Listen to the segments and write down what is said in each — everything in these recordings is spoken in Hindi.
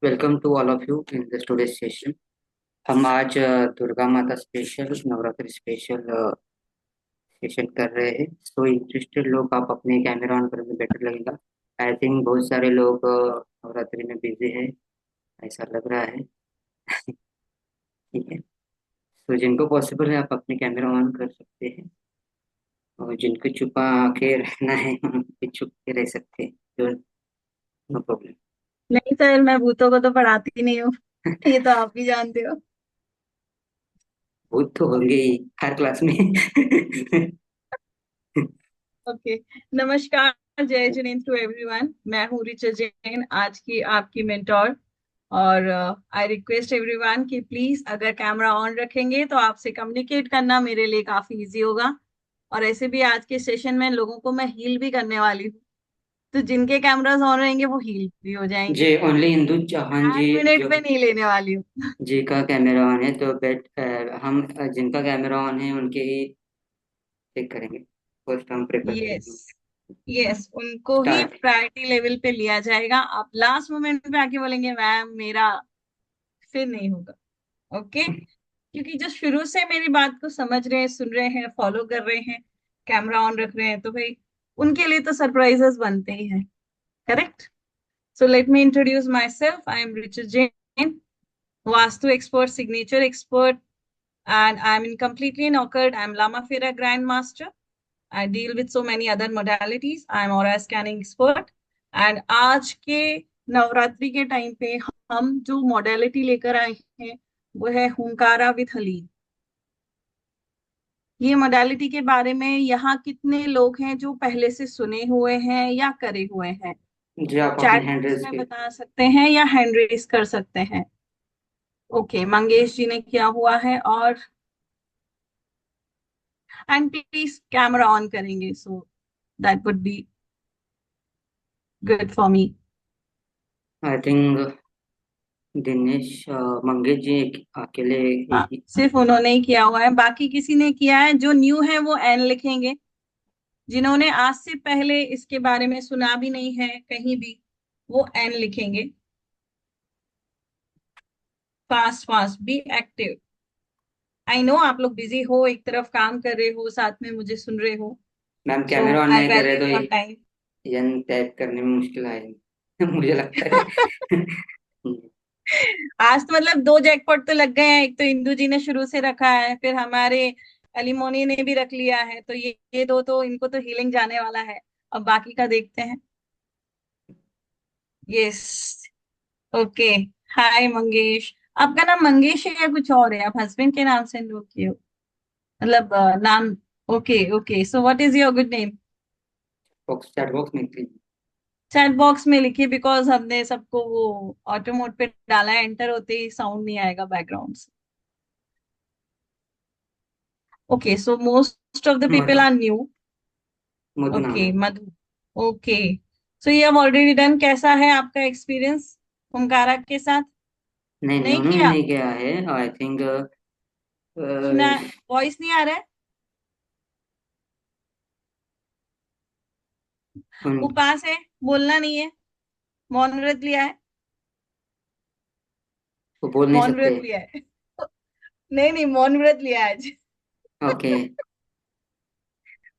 Welcome to all of you in this today session. हम आज दुर्गा माता स्पेशल नवरात्रि स्पेशल सेशन कर रहे हैं। सो इंटरेस्टेड लोग आप अपने कैमरा ऑन करेंगे बेटर लगेगा। आई थिंक बहुत सारे लोग नवरात्रि में बिजी है, ऐसा लग रहा है। ठीक है। तो जिनको पॉसिबल है आप अपने कैमरा ऑन कर सकते हैं, और जिनको छुपा के रहना है हम भी छुप के रह सकते हैं। No problem. नहीं सर, मैं भूतों को तो पढ़ाती नहीं हूँ। ये तो आप भी जानते हो। भूत तो होंगे ही हर क्लास में। ओके। नमस्कार, जय जिनेन्द्र टू एवरीवन। मैं हूँ रिचा जैन, आज की आपकी मेंटोर। और आई रिक्वेस्ट एवरीवन कि प्लीज अगर कैमरा ऑन रखेंगे तो आपसे कम्युनिकेट करना मेरे लिए काफी इजी होगा। और ऐसे भी आज के सेशन में लोगों को मैं हील भी करने वाली हूँ, तो जिनके कैमरास ऑन रहेंगे वो हील भी हो जी, जाएंगे। ओनली इंदु चौहान जी 8 मिनट जो पे नहीं लेने वाली हूँ। जी का कैमरा ऑन है, तो हम जिनका कैमरा ऑन है उनके ही चेक करेंगे। फर्स्ट हम प्रेफर यस। करेंगे। यस, उनको ही स्टार्ट। प्रायोरिटी लेवल पे लिया जाएगा। आप लास्ट मोमेंट पे आके बोलेंगे मैम मेरा, फिर नहीं होगा। ओके। क्योंकि जो शुरू से मेरी बात को समझ रहे हैं, सुन रहे हैं, फॉलो कर रहे हैं, कैमरा ऑन रख रहे हैं, तो भाई उनके लिए तो सरप्राइजेस बनते ही हैं। Correct. So let me introduce my self. I am Richard Jain, vastu expert, signature expert, and I'm in completely in occult. I'm Lama Fera Grandmaster. I deal with so many other modalities. I'm aura scanning expert. And आज के नवरात्रि के टाइम पे हम जो मॉडलिटी लेकर आए हैं वो है हुंकारा विथ हलीम। ये मॉडलिटी के बारे में यहाँ कितने लोग हैं जो पहले से सुने हुए हैं या करे हुए हैं? जी, आप अपने चैट हैंड बॉक्स रेज में के। बता सकते हैं या हैंड रेस कर सकते हैं। ओके, मंगेश जी ने किया हुआ है। और एंड प्लीज कैमरा ऑन करेंगे, so that would be good for me. I think Dinesh Mangesh ji अकेले हाँ, ही। सिर्फ उन्होंने ही किया हुआ है, बाकी किसी ने किया है। जो न्यू है वो एन लिखेंगे। जिन्होंने आज से पहले इसके बारे में सुना भी नहीं है कहीं भी, वो एन लिखेंगे। Fast fast be active. I know आप लोग बिजी हो, एक तरफ काम कर रहे हो, साथ में मुझे सुन रहे हो। Ma'am so camera on I नहीं कर रहे वैल्यू तो योर टाइम। यन टाइप करने में मुश्किल आएगी। मुझे लगता है। आज तो मतलब दो जैकपॉट तो लग गए हैं। एक तो इंदू जी ने शुरू से रखा है, फिर हमारे अलीमोनी ने भी रख लिया है, तो ये दो तो इनको तो हीलिंग जाने वाला है। अब बाकी का देखते हैं। यस। ओके। हाय मंगेश। आपका नाम मंगेश है या कुछ और है? आप हस्बैंड के नाम से लोग किए हो? मतलब नाम। Okay okay, so what is your good name? Box, chat box में क्लिक। चैट बॉक्स में लिखिए, बिकॉज हमने सबको वो ऑटो मोड पे डाला है, एंटर होते ही साउंड नहीं आएगा बैकग्राउंड से। Okay, so most of the people Madhu. Are new. Madhu नाम ओके है। मधु। ओके। सो ये हैव ऑलरेडी डन। कैसा है आपका एक्सपीरियंस ओमकारा के साथ? नहीं नहीं, नहीं उन्होंने किया? नहीं किया है। आई थिंक सुना? वॉइस नहीं आ रहा है? उन उपास है, बोलना नहीं है, मौन व्रत लिया है? वो बोल नहीं मौन व्रत सकते। लिया है? नहीं नहीं, मौन व्रत लिया है आज। ओके।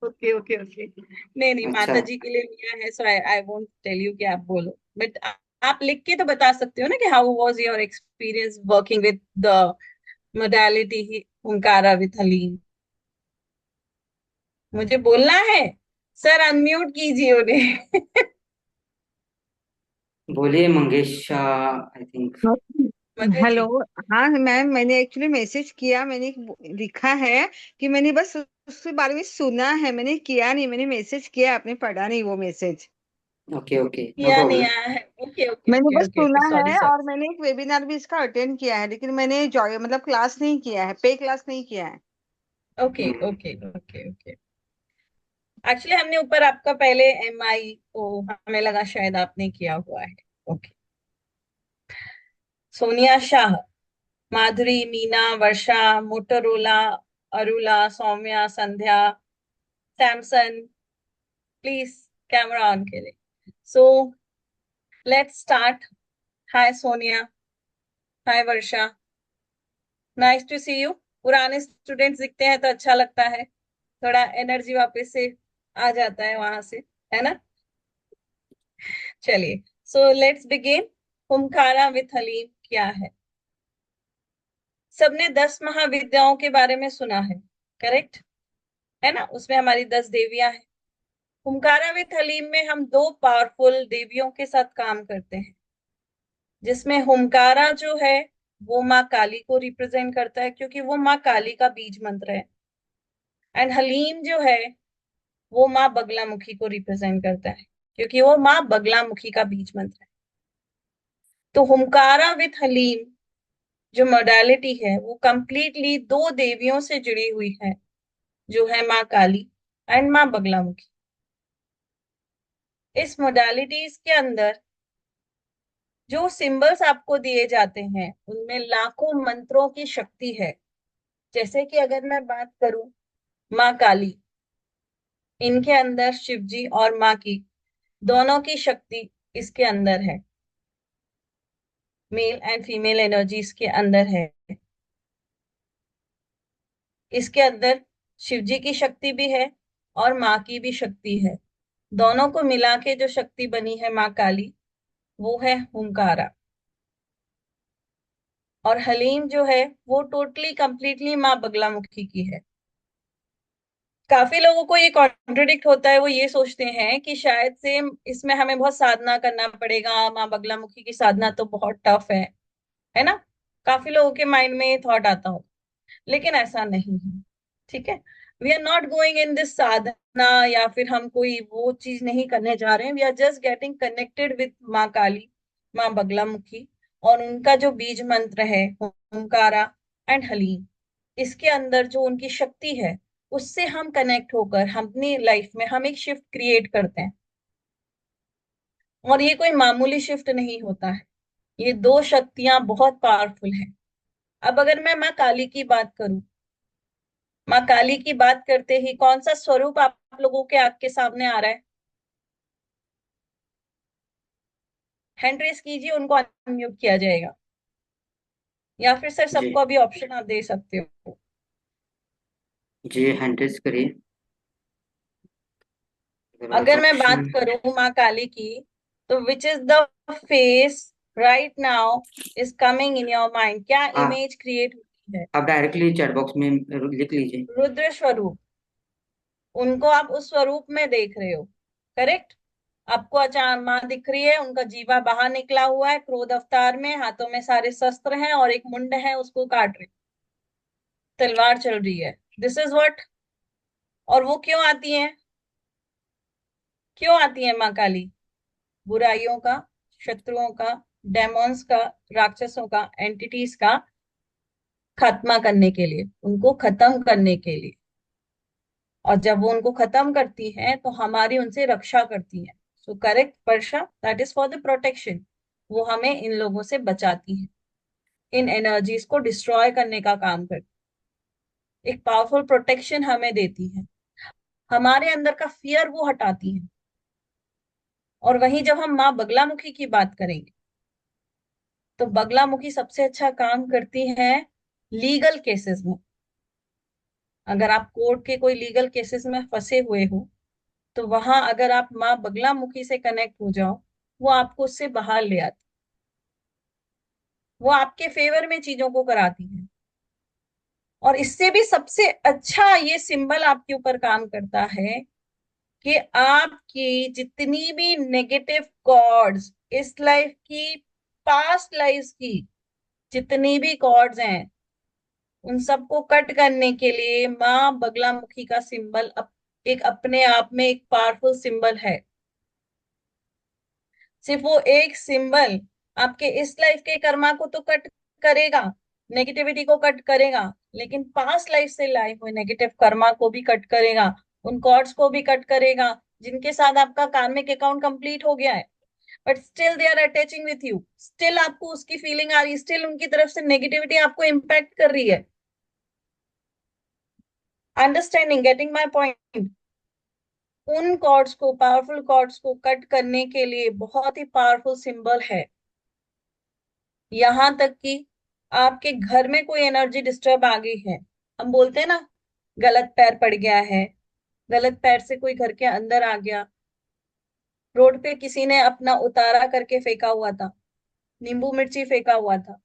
Okay okay okay. नहीं नहीं, अच्छा। माता जी के लिए लिया है, सो आई आई वोंट टेल यू कि आप बोलो, बट आप लिख के तो बता सकते हो ना कि how was your experience working with the modality ओंकारा विथ हलीम। मुझे बोलना है। सर अनम्यूट कीजिए उन्हें। बोलिए Mangesh Shah, I think. Madhu hello. जी। हाँ मैम, मैंने एक्चुअली मैसेज किया। मैंने लिखा है कि मैंने बस उसके बारे में सुना है, मैंने किया नहीं। मैंने मैसेज किया, आपने पढ़ा नहीं वो मैसेज। ओके ओके, नो किया नहीं प्रॉब्लम। आया है? ओके ओके मैंने ओके बस ओके ओके, सुना सॉरी है, सॉरी। और मैंने एक वेबिनार भी इसका अटेंड किया है, लेकिन मैंने जॉय मतलब क्लास नहीं किया है, पे क्लास नहीं किया है। Okay okay okay okay. Actually हमने ऊपर आपका पहले MI, तो हमें लगा शायद आपने किया हुआ है। Okay. Sonia Shah, Madhuri, Meena, Varsha, Motorola, Arula, Saumya, Sandhya, Samson, please camera on करें। So let's start. Hi Sonia, hi Varsha, nice to see you. पुराने स्टूडेंट्स दिखते हैं तो अच्छा लगता है, थोड़ा एनर्जी वापस से आ जाता है वहां से, है ना। चलिए, सो लेट्स बिगिन। हुमखारा विथ हलीम क्या है? सबने 10 महाविद्याओं के बारे में सुना है, करेक्ट है ना। उसमें हमारी 10 देवियां हैं। हुमकारा विथ हलीम में हम दो पावरफुल देवियों के साथ काम करते हैं, जिसमें हुमकारा जो है वो माँ काली को रिप्रेजेंट करता है, क्योंकि वो माँ काली का बीज मंत्र है। एंड हलीम जो है वो माँ बगलामुखी को रिप्रेजेंट करता है, क्योंकि वो माँ बगलामुखी का बीज मंत्र है। तो हुमकारा विथ हलीम जो मोडालिटी है वो कंप्लीटली दो देवियों से जुड़ी हुई है, जो है माँ काली एंड माँ बगलामुखी। इस मोडालिटीज के अंदर जो सिंबल्स आपको दिए जाते हैं उनमें लाखों मंत्रों की शक्ति है। जैसे कि अगर मैं बात करूं माँ काली, इनके अंदर शिव जी और माँ की दोनों की शक्ति इसके अंदर है, मेल एंड फीमेल एनर्जीज के अंदर है। इसके अंदर शिव जी की शक्ति भी है और माँ की भी शक्ति है। दोनों को मिला के जो शक्ति बनी है माँ काली, वो है हुंकारा। और हलीम जो है वो टोटली कंप्लीटली माँ बगलामुखी की है। काफी लोगों को ये कॉन्ट्रडिक्ट होता है, वो ये सोचते हैं कि शायद से इसमें हमें बहुत साधना करना पड़ेगा, माँ बगलामुखी की साधना तो बहुत टफ है ना। काफी लोगों के माइंड में ये थॉट आता हो, लेकिन ऐसा नहीं है, ठीक है। We are not going in this sadhana, या फिर हम कोई वो चीज नहीं करने जा रहे हैं। We are just getting connected with माँ काली, माँ बगलामुखी, और उनका जो बीज मंत्र है ओमकारा एंड हलीम, इसके अंदर जो उनकी शक्ति है उससे हम कनेक्ट होकर हम अपनी लाइफ में हम एक शिफ्ट क्रिएट करते हैं। और ये कोई मामूली शिफ्ट नहीं होता है, ये दो शक्तियां बहुत पावरफुल हैं। अब अगर मैं माँ काली की बात करूं, माँ काली की बात करते ही कौन सा स्वरूप आप लोगों के आंख के सामने आ रहा है? हैंड रेस कीजिए, उनको अनम्यूट किया जाएगा, या फिर सर जी सबको अभी ऑप्शन आप दे सकते हो। जी, हैंडल्स करिए। अदरवाइज अगर मैं ऑप्शन। बात करूं माँ काली की, तो which is the face right now is coming in your mind, क्या आप इमेज क्रिएट हुई है? आप डायरेक्टली चैट बॉक्स में लिख लीजिए। रुद्र स्वरूप, उनको आप उस स्वरूप में देख रहे हो, करेक्ट। आपको अचानक माँ दिख रही है, उनका जीवा बाहर निकला हुआ है क्रोध अवतार में, हाथों में सारे शस्त्र हैं और एक मुंड है उसको काट रही, तलवार चल रही है। This is what. और वो क्यों आती है? क्यों आती है माँ काली? बुराइयों का, शत्रुओं का, डेमोन्स का, राक्षसों का, एंटिटीज का खात्मा करने के लिए, उनको खत्म करने के लिए। और जब वो उनको खत्म करती हैं तो हमारी उनसे रक्षा करती हैं। So correct Varsha, that is for the protection. वो हमें इन लोगों से बचाती है, इन एनर्जीज को डिस्ट्रॉय करने का काम करती है, एक पावरफुल प्रोटेक्शन हमें देती है, हमारे अंदर का फियर वो हटाती है। और वहीं जब हम माँ बगलामुखी की बात करेंगे, तो बगलामुखी सबसे अच्छा काम करती है लीगल केसेस में। अगर आप कोर्ट के कोई लीगल केसेस में फंसे हुए हो, तो वहां अगर आप माँ बगलामुखी से कनेक्ट हो जाओ, वो आपको उससे बाहर ले आती, वो आपके फेवर में चीजों को कराती है। और इससे भी सबसे अच्छा ये सिंबल आपके ऊपर काम करता है कि आपकी जितनी भी नेगेटिव कॉर्ड्स इस लाइफ की, पास्ट लाइफ की जितनी भी कॉर्ड्स हैं, उन सबको कट करने के लिए माँ बगलामुखी का सिंबल एक अपने आप में एक पावरफुल सिंबल है। सिर्फ वो एक सिंबल आपके इस लाइफ के कर्मा को तो कट करेगा, नेगेटिविटी को कट करेगा, लेकिन पास्ट लाइफ से लाए हुए नेगेटिव कर्मा को भी कट करेगा, उन कॉर्ड्स को भी कट करेगा जिनके साथ आपका कार्मिक अकाउंट कंप्लीट हो गया है, but still they are attaching with you, still आपको उसकी फीलिंग आ रही है, स्टिल उनकी तरफ से नेगेटिविटी आपको इम्पैक्ट कर रही है। Understanding, getting my point. उन कॉर्ड्स को, पावरफुल कॉर्ड्स को कट करने के लिए बहुत ही पावरफुल सिंबल है यहाँ तक कि आपके घर में कोई एनर्जी डिस्टर्ब आ गई है, हम बोलते हैं ना, गलत पैर पड़ गया है, गलत पैर से कोई घर के अंदर आ गया, रोड पे किसी ने अपना उतारा करके फेंका हुआ था, नींबू मिर्ची फेंका हुआ था,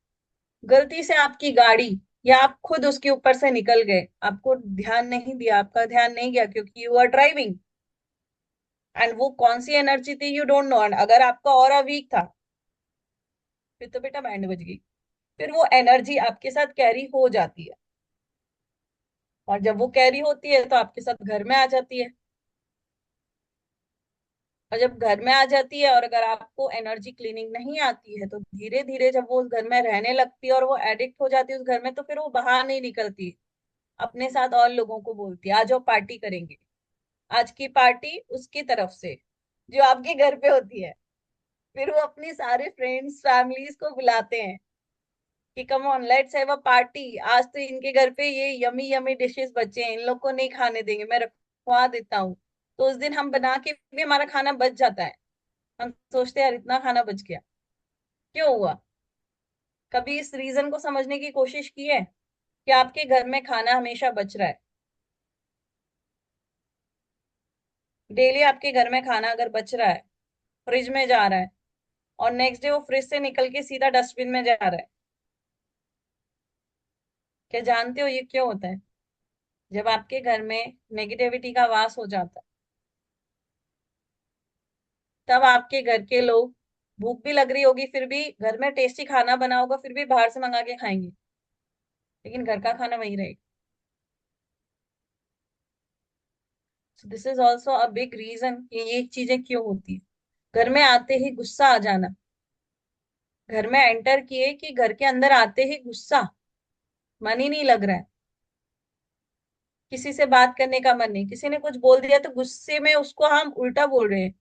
गलती से आपकी गाड़ी या आप खुद उसके ऊपर से निकल गए, आपको ध्यान नहीं दिया, आपका ध्यान नहीं गया क्योंकि यू आर ड्राइविंग, एंड वो कौन सी एनर्जी थी यू डोंट नो, एंड अगर आपका ऑरा वीक था फिर तो बेटा बैंड बज गई, फिर वो एनर्जी आपके साथ कैरी हो जाती है, और जब वो कैरी होती है तो आपके साथ घर में आ जाती है, और जब घर में आ जाती है और अगर आपको एनर्जी क्लीनिंग नहीं आती है तो धीरे धीरे जब वो उस घर में रहने लगती है और वो एडिक्ट हो जाती है उस घर में, तो फिर वो बाहर नहीं निकलती, अपने साथ और लोगों को बोलती है आ जाओ पार्टी करेंगे, आज की पार्टी उसकी तरफ से जो आपके घर पे होती है, फिर वो अपनी सारे फ्रेंड्स फैमिलीज को बुलाते हैं कि come on let's have a party, आज तो इनके घर पे ये यमी यमी डिशेस बचे हैं, इन लोग को नहीं खाने देंगे, मैं रखवा देता हूँ। तो उस दिन हम बना के भी हमारा खाना बच जाता है, हम सोचते हैं यार इतना खाना बच गया, क्यों हुआ? कभी इस रीजन को समझने की कोशिश की है कि आपके घर में खाना हमेशा बच रहा है, डेली आपके घर में खाना अगर बच रहा है, फ्रिज में जा रहा है, और नेक्स्ट डे वो फ्रिज से निकल के सीधा डस्टबिन में जा रहा है, क्या जानते हो ये क्यों होता है? जब आपके घर में नेगेटिविटी का वास हो जाता है, तब आपके घर के लोग, भूख भी लग रही होगी फिर भी, घर में टेस्टी खाना बना होगा फिर भी बाहर से मंगा के खाएंगे, लेकिन घर का खाना वही रहेगा। So this is also a big reason कि ये चीजें क्यों होती है। घर में आते ही गुस्सा आ जाना, घर में एंटर किए कि घर के अंदर आते ही गुस्सा, मन ही नहीं लग रहा है, किसी से बात करने का मन नहीं, किसी ने कुछ बोल दिया तो गुस्से में उसको हम उल्टा बोल रहे हैं,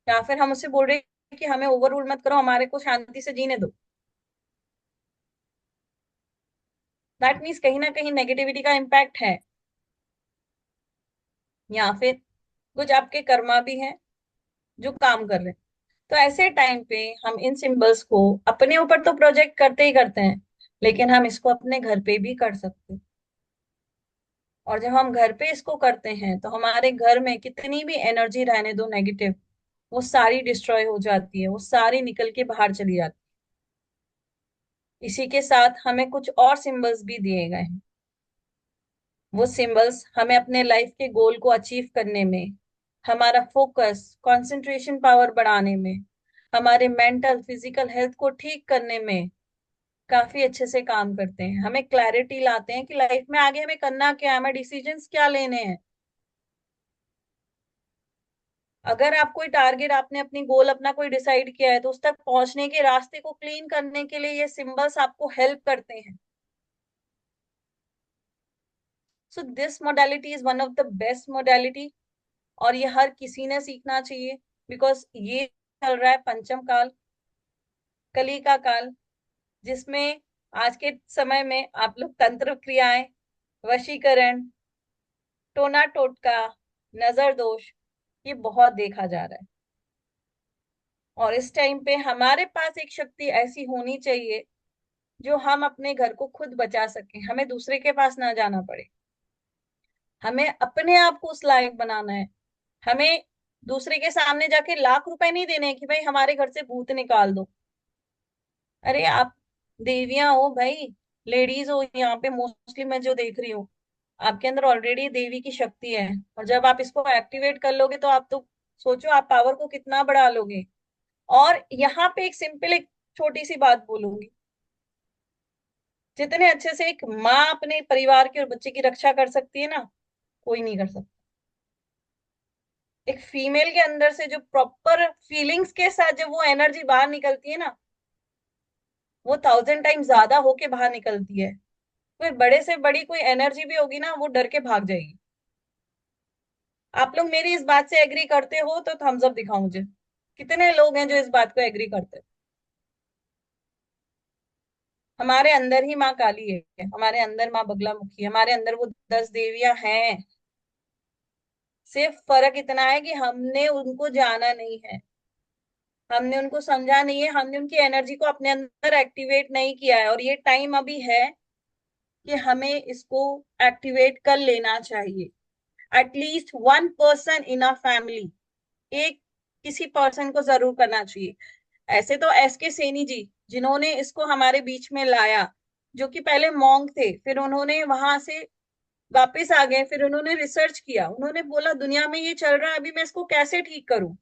या फिर हम उससे बोल रहे हैं कि हमें ओवर रूल मत करो, हमारे को शांति से जीने दो। दैट मीन्स कहीं ना कहीं नेगेटिविटी का इम्पैक्ट है, या फिर कुछ आपके कर्मा भी हैं जो काम कर रहे हैं। तो ऐसे टाइम पे हम इन सिंबल्स को अपने ऊपर तो प्रोजेक्ट करते ही करते हैं, लेकिन हम इसको अपने घर पे भी कर सकते हैं, और जब हम घर पे इसको करते हैं तो हमारे घर में कितनी भी एनर्जी रहने दो नेगेटिव, वो सारी डिस्ट्रॉय हो जाती है, वो सारी निकल के बाहर चली जाती है। इसी के साथ हमें कुछ और सिंबल्स भी दिए गए हैं, वो सिंबल्स हमें अपने लाइफ के गोल को अचीव करने में, हमारा फोकस कंसंट्रेशन पावर बढ़ाने में, हमारे मेंटल फिजिकल हेल्थ को ठीक करने में काफी अच्छे से काम करते हैं, हमें क्लैरिटी लाते हैं कि लाइफ में आगे हमें करना क्या है, हमें डिसीजंस क्या लेने हैं। अगर आप कोई टारगेट, आपने अपनी गोल अपना कोई डिसाइड किया है तो उस तक पहुंचने के रास्ते को क्लीन करने के लिए ये सिंबल्स आपको हेल्प करते हैं। So this modality is one of the best modality, और ये हर किसी ने सीखना चाहिए, बिकॉज ये चल रहा है पंचम काल, कली का काल, जिसमें आज के समय में आप लोग तंत्र क्रियाएं, वशीकरण, टोना टोटका, नजर दोष, ये बहुत देखा जा रहा है, और इस टाइम पे हमारे पास एक शक्ति ऐसी होनी चाहिए जो हम अपने घर को खुद बचा सकें, हमें दूसरे के पास ना जाना पड़े, हमें अपने आप को उस लायक बनाना है, हमें दूसरे के सामने जाके लाख रुपए नहीं देने हैं कि भाई हमारे घर से भूत निकाल दो। अरे आप देवियां हो भाई, लेडीज हो, यहाँ पे मोस्टली मैं जो देख रही हूँ, आपके अंदर ऑलरेडी देवी की शक्ति है, और जब आप इसको एक्टिवेट कर लोगे तो आप तो सोचो आप पावर को कितना बढ़ा लोगे। और यहाँ पे एक सिंपल एक छोटी सी बात बोलूंगी, जितने अच्छे से एक माँ अपने परिवार के और बच्चे की रक्षा कर सकती है ना, कोई नहीं कर सकता। एक फीमेल के अंदर से जो प्रॉपर फीलिंग्स के साथ जब वो एनर्जी बाहर निकलती है ना, वो 1000 टाइम ज्यादा होके बाहर निकलती है, कोई बड़े से बड़ी कोई एनर्जी भी होगी ना वो डर के भाग जाएगी। आप लोग मेरी इस बात से एग्री करते हो तो थम्स अप दिखाओ मुझे, कितने लोग हैं जो इस बात को एग्री करते हैं? हमारे अंदर ही माँ काली है, हमारे अंदर माँ बगला मुखी है, हमारे अंदर वो 10 देवियां हैं, सिर्फ फर्क इतना है कि हमने उनको जाना नहीं है, हमने उनको समझा नहीं है, हमने उनकी एनर्जी को अपने अंदर एक्टिवेट नहीं किया है, और ये टाइम अभी है कि हमें इसको एक्टिवेट कर लेना चाहिए। At least one person in a family, एक किसी पर्सन को जरूर करना चाहिए। ऐसे तो एस के सेनी जी, जिन्होंने इसको हमारे बीच में लाया, जो कि पहले मॉन्क थे, फिर उन्होंने वहां से वापस आ गए, फिर उन्होंने रिसर्च किया, उन्होंने बोला दुनिया में ये चल रहा है, अभी मैं इसको कैसे ठीक करूं।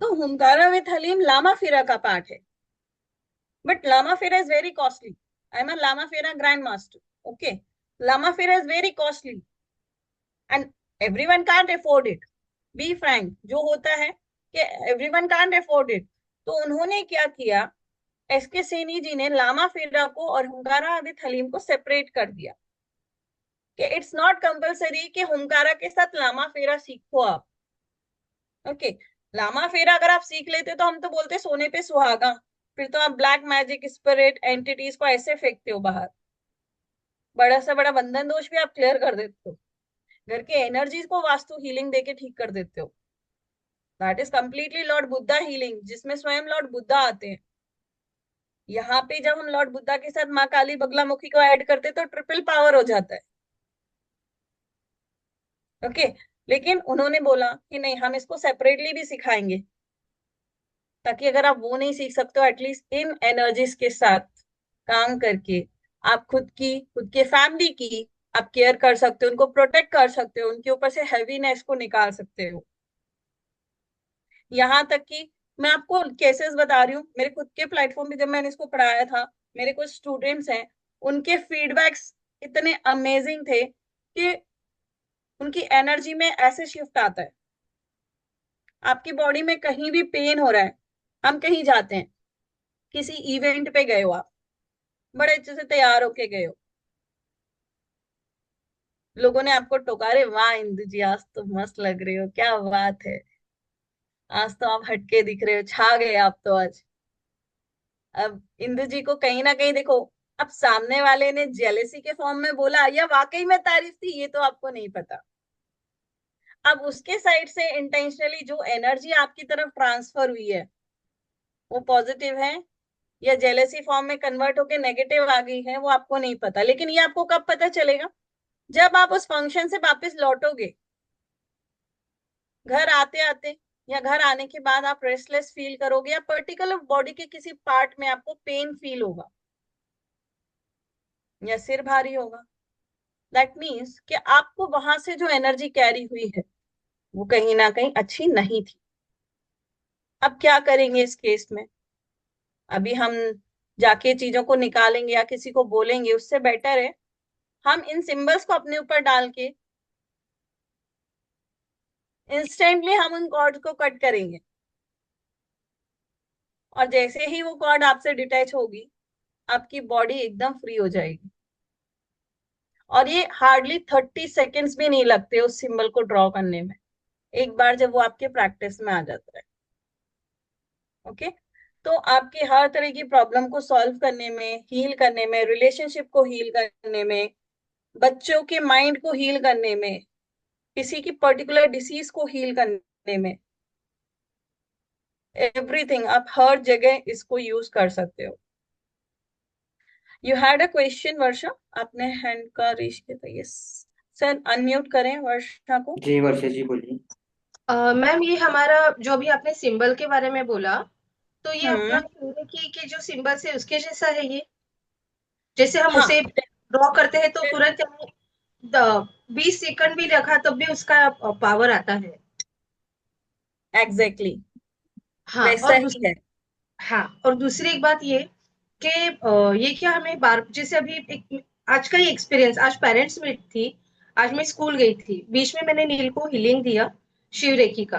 तो हुंकारा विथ हलीम लामा फेरा का पार्ट है, but Lama Fera is very costly. I am a Lama Fera grand master, okay. Lama Fera is very costly and everyone can't afford it. Be frank, जो होता है कि एवरीवन कांट अफोर्ड इट। तो उन्होंने क्या किया, एस के सेनी जी ने लामा फेरा को और हुंकारा विथ हलीम को सेपरेट कर दिया कि इट्स नॉट कंपलसरी कि हुंकारा के साथ लामा फेरा सीखो आप, ओके। लामा फेरा अगर आप सीख लेते तो हम तो बोलते सोने पे सुहागा, फिर तो आप ब्लैक मैजिक स्पिरिट एंटिटीज को ऐसे फेंकते हो बाहर, बड़ा से बड़ा बंधन दोष भी आप क्लियर कर देते हो, घर के एनर्जीज को वास्तु हीलिंग देके ठीक कर देते हो। That is completely Lord Buddha healing, जिसमें स्वयं लॉर्ड बुद्धा आते हैं। यहाँ पे जब हम लॉर्ड बुद्धा के साथ माँ काली बगलामुखी को ऐड करते तो ट्रिपल पावर हो जाता है, ओके। लेकिन उन्होंने बोला कि नहीं, हम इसको सेपरेटली भी सिखाएंगे, ताकि अगर आप वो नहीं सीख सकते हो, एटलीस्ट इन एनर्जीज के साथ काम करके आप खुद के फैमिली की आप केयर कर सकते हो, उनको प्रोटेक्ट कर सकते हो, उनके ऊपर से हैवीनेस को निकाल सकते हो। यहाँ तक कि मैं आपको केसेस बता रही हूँ, मेरे खुद के प्लेटफॉर्म पे जब मैंने इसको पढ़ाया था, मेरे कुछ स्टूडेंट्स हैं, उनके फीडबैक्स इतने अमेजिंग थे कि उनकी एनर्जी में ऐसे शिफ्ट आता है। आपकी बॉडी में कहीं भी पेन हो रहा है, हम कहीं जाते हैं, किसी इवेंट पे गए हो आप, बड़े अच्छे से तैयार होके गए हो, लोगों ने आपको टोका, अरे वाह इंदु जी आज तो मस्त लग रही हो, क्या बात है, आज तो आप हटके दिख रहे हो, छा गए आप तो आज। अब इंदु जी को कहीं ना कहीं देखो, अब सामने वाले ने जेलेसी के फॉर्म में बोला या वाकई में तारीफ थी, ये तो आपको नहीं पता। अब उसके साइड से इंटेंशनली जो एनर्जी आपकी तरफ ट्रांसफर हुई है वो पॉजिटिव है या जेलेसी फॉर्म में कन्वर्ट होकर नेगेटिव आ गई है, वो आपको नहीं पता। लेकिन ये आपको कब पता चलेगा, जब आप उस फंक्शन से वापस लौटोगे। घर आते आते या घर आने के बाद आप रेस्टलेस फील करोगे, या पर्टिकुलर बॉडी के किसी पार्ट में आपको पेन फील होगा या सिर भारी होगा। दैट मीन्स कि आपको वहां से जो एनर्जी कैरी हुई है वो कहीं ना कहीं अच्छी नहीं थी। अब क्या करेंगे इस केस में, अभी हम जाके चीजों को निकालेंगे या किसी को बोलेंगे, उससे बेटर है हम इन सिंबल्स को अपने ऊपर डाल के इंस्टेंटली हम उन कॉर्ड को कट करेंगे, और जैसे ही वो कॉर्ड आपसे डिटैच होगी आपकी बॉडी एकदम फ्री हो जाएगी। और ये हार्डली 30 सेकेंड्स भी नहीं लगते उस सिंबल को ड्रॉ करने में, एक बार जब वो आपके प्रैक्टिस में आ जाता है, ओके। तो आपकी हर तरह की प्रॉब्लम को सॉल्व करने में, हील करने में, रिलेशनशिप को हील करने में, बच्चों के माइंड को हील करने में, किसी की पर्टिकुलर डिसीज को हील करने में, एवरीथिंग आप हर जगह इसको यूज कर सकते हो। यू हैड अ क्वेश्चन वर्षा, आपने हैंड का रेश किया था, यस। सर अनम्यूट करें वर्षा को। जी वर्षा जी बोलिए। मैम, ये हमारा जो अभी आपने सिंबल के बारे में बोला, तो ये अपना हम्म। सूर्य की जो सिंबल है उसके जैसा है ये। जैसे हम हाँ, उसे ड्रॉ करते हैं तो तुरंत 20 सेकंड भी रखा तब भी उसका पावर आता है। एग्जैक्टली हाँ, वैसा ही है। हाँ, और दूसरी एक बात ये कि ये क्या हमें बार जैसे अभी एक आज का ही एक्सपीरियंस, आज पेरेंट्स मीट थी, आज मैं स्कूल गई थी, बीच में मैंने नील को हीलिंग दिया शिव रेखी का,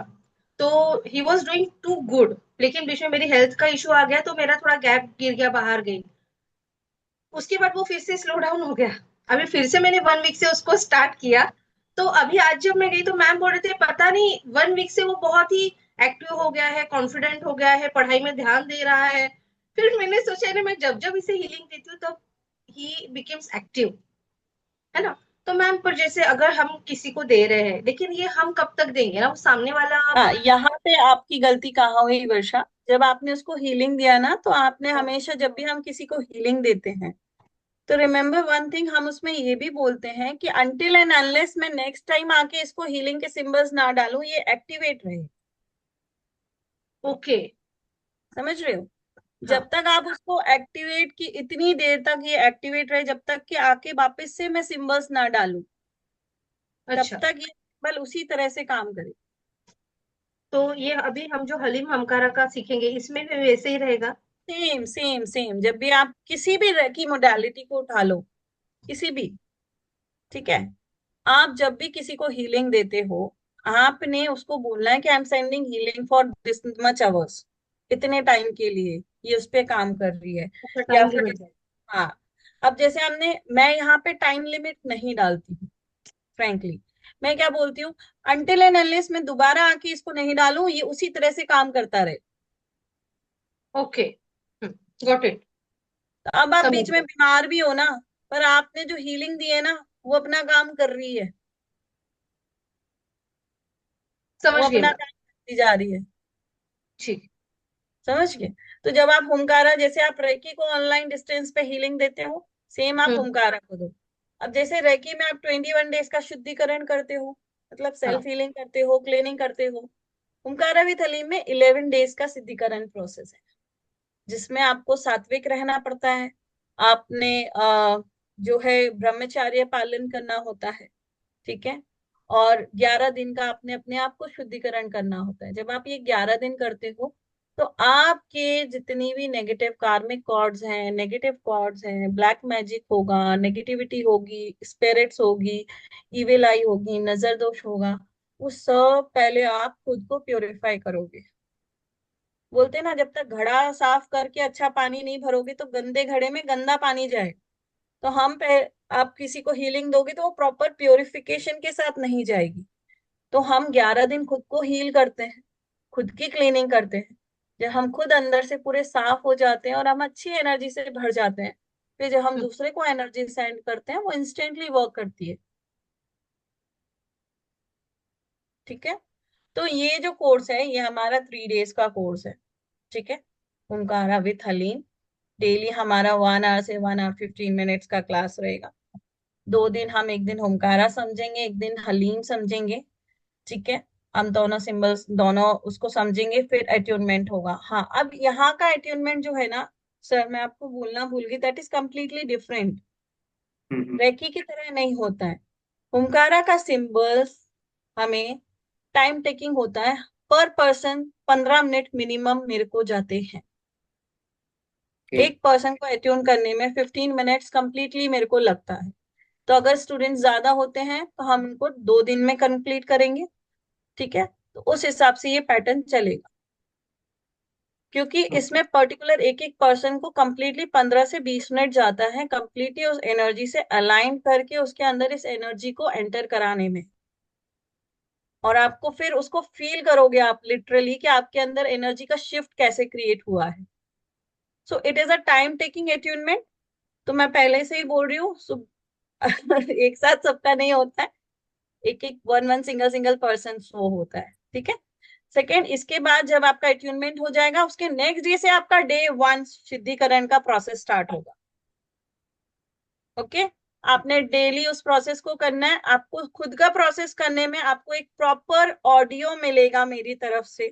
तो he was doing too good, लेकिन बीच में मेरी हेल्थ का इशू आ गया तो मेरा थोड़ा गैप गिर गया, बाहर गई। उसके बाद वो फिर से स्लो डाउन हो गया। अभी फिर से मैंने 1 वीक से उसको स्टार्ट किया। तो अभी आज जब मैं गई तो मैम बोल रहे थे पता नहीं 1 वीक से वो बहुत ही एक्टिव हो गया है, कॉन्फिडेंट हो गया है, पढ़ाई में ध्यान दे रहा है। फिर मैंने सोचा ना, मैं जब जब इसे हीलिंग देती हूँ तब ही बिकेम्स एक्टिव, है ना। तो मैम पर जैसे अगर हम किसी को दे रहे हैं, लेकिन ये हम कब तक देंगे ना, वो सामने वाला। हाँ, यहाँ पे आपकी गलती कहाँ हुई वर्षा, जब आपने उसको हीलिंग दिया ना, तो आपने हमेशा जब भी हम किसी को हीलिंग देते हैं तो रिमेम्बर वन थिंग, हम उसमें ये भी बोलते हैं कि अनटिल एंड अनलेस मैं नेक्स्ट टाइम आके इसको हीलिंग के सिंबल्स ना डालूं, ये एक्टिवेट रहे। ओके। समझ रहे हो? हाँ। जब तक आप उसको एक्टिवेट की, इतनी देर तक ये एक्टिवेट रहे जब तक कि आके वापस से मैं सिंबल्स ना डालूं, तब अच्छा, तक ये सिंबल उसी तरह से काम करे। तो ये अभी हम जो हलीम हमकारा का सीखेंगे, इसमें भी वैसे ही रहेगा? सेम सेम सेम, जब भी आप किसी भी की मोडालिटी को उठा लो, किसी भी, ठीक है, आप जब भी किसी को हीलिंग देते हो, आपने उसको बोलना है कि I am sending healing for this much hours, इतने टाइम के लिए ये उस पे काम कर रही है। अच्छा, या टाइम फिर लिमिट है। हाँ, अब जैसे हमने, मैं यहाँ पे टाइम लिमिट नहीं डालती हूँ फ्रैंकली। मैं क्या बोलती हूँ, अनटिल एंड अनलेस मैं दोबारा आके इसको नहीं डालूं, ये उसी तरह से काम करता रहे। ओके। Got it. तो अब आप समझ बीच में गए। बीमार भी हो ना, पर आपने जो हीलिंग दी है ना, वो अपना काम कर रही है, वो समझ गए अपना मैम। काम करती जा रही है। ठीक। समझ गए? तो जब आप हुमकारा, जैसे आप रेकी को ऑनलाइन डिस्टेंस पे हीलिंग देते हो, सेम आप हम्म। हुमकारा को दो। अब जैसे रेकी में आप 21 डेज का शुद्धिकरण करते हो, मतलब हाँ। सेल्फ हीलिंग करते हो, क्लीनिंग करते हो। हुमकारा विथ हलीम में 11 डेज का सिद्धिकरण प्रोसेस है, जिसमें आपको सात्विक रहना पड़ता है। आपने जो है ब्रह्मचर्य पालन करना होता है, ठीक है। और 11 दिन का आपने अपने आप को शुद्धिकरण करना होता है। जब आप ये 11 दिन करते हो, तो आपके जितनी भी नेगेटिव कार्मिक कॉर्ड्स हैं, नेगेटिव कॉर्ड्स हैं, ब्लैक मैजिक होगा, नेगेटिविटी होगी, स्पिरिट्स होगी, इविल आई होगी, नजर दोष होगा, वो सब पहले आप खुद को प्योरीफाई करोगे। बोलते हैं ना, जब तक घड़ा साफ करके अच्छा पानी नहीं भरोगे तो गंदे घड़े में गंदा पानी जाए। तो आप किसी को हीलिंग दोगे तो वो प्रॉपर प्योरिफिकेशन के साथ नहीं जाएगी। तो हम 11 दिन खुद को हील करते हैं, खुद की क्लीनिंग करते हैं। जब हम खुद अंदर से पूरे साफ हो जाते हैं और हम अच्छी एनर्जी से भर जाते हैं, फिर जब हम हम्म। दूसरे को एनर्जी सेंड करते हैं, वो इंस्टेंटली वर्क करती है। ठीक है। तो ये जो कोर्स है, ये हमारा 3 डेज का कोर्स है, ठीक है। ओमकारा विथ हलीम, डेली हमारा 1 आवर से 1 आवर 15 मिनट्स का क्लास रहेगा। 2 दिन हम, एक दिन होमकारा समझेंगे, एक दिन हलीम समझेंगे, ठीक है। हम दोनों सिंबल्स, दोनों उसको समझेंगे, फिर अट्यूनमेंट होगा। हाँ, अब यहाँ का अट्यूनमेंट जो है ना सर, मैं आपको बोलना भूल गई, that is completely different. Hmm. Reiki की तरह नहीं होता है। ओमकारा का सिंबल्स हमें टाइम टेकिंग होता है, पर पर्सन 15 मिनट मिनिमम मेरे को जाते हैं। ओके। एक पर्सन को अट्यून करने में 15 मिनट्स कंप्लीटली मेरे को लगता है। तो अगर स्टूडेंट ज्यादा होते हैं तो हम उनको 2 दिन में कंप्लीट करेंगे, ठीक है। तो उस हिसाब से ये पैटर्न चलेगा, क्योंकि ओके। इसमें पर्टिकुलर एक एक पर्सन को कंप्लीटली 15 से 20 मिनट जाता है, कंप्लीटली उस एनर्जी से अलाइन करके उसके अंदर इस एनर्जी को एंटर कराने में। और आपको फिर उसको फील करोगे आप लिटरली कि आपके अंदर एनर्जी का शिफ्ट कैसे क्रिएट हुआ है। So it is a time taking attunement. तो मैं पहले से ही बोल रही हूँ, एक साथ सबका नहीं होता है, एक एक one one single single person वो होता है, ठीक है। सेकेंड, इसके बाद जब आपका अट्यूनमेंट हो जाएगा, उसके नेक्स्ट डे से आपका डे 1 शुद्धिकरण का प्रोसेस स्टार्ट होगा। ओके। आपने डेली उस प्रोसेस को करना है। आपको खुद का प्रोसेस करने में आपको एक प्रॉपर ऑडियो मिलेगा मेरी तरफ से,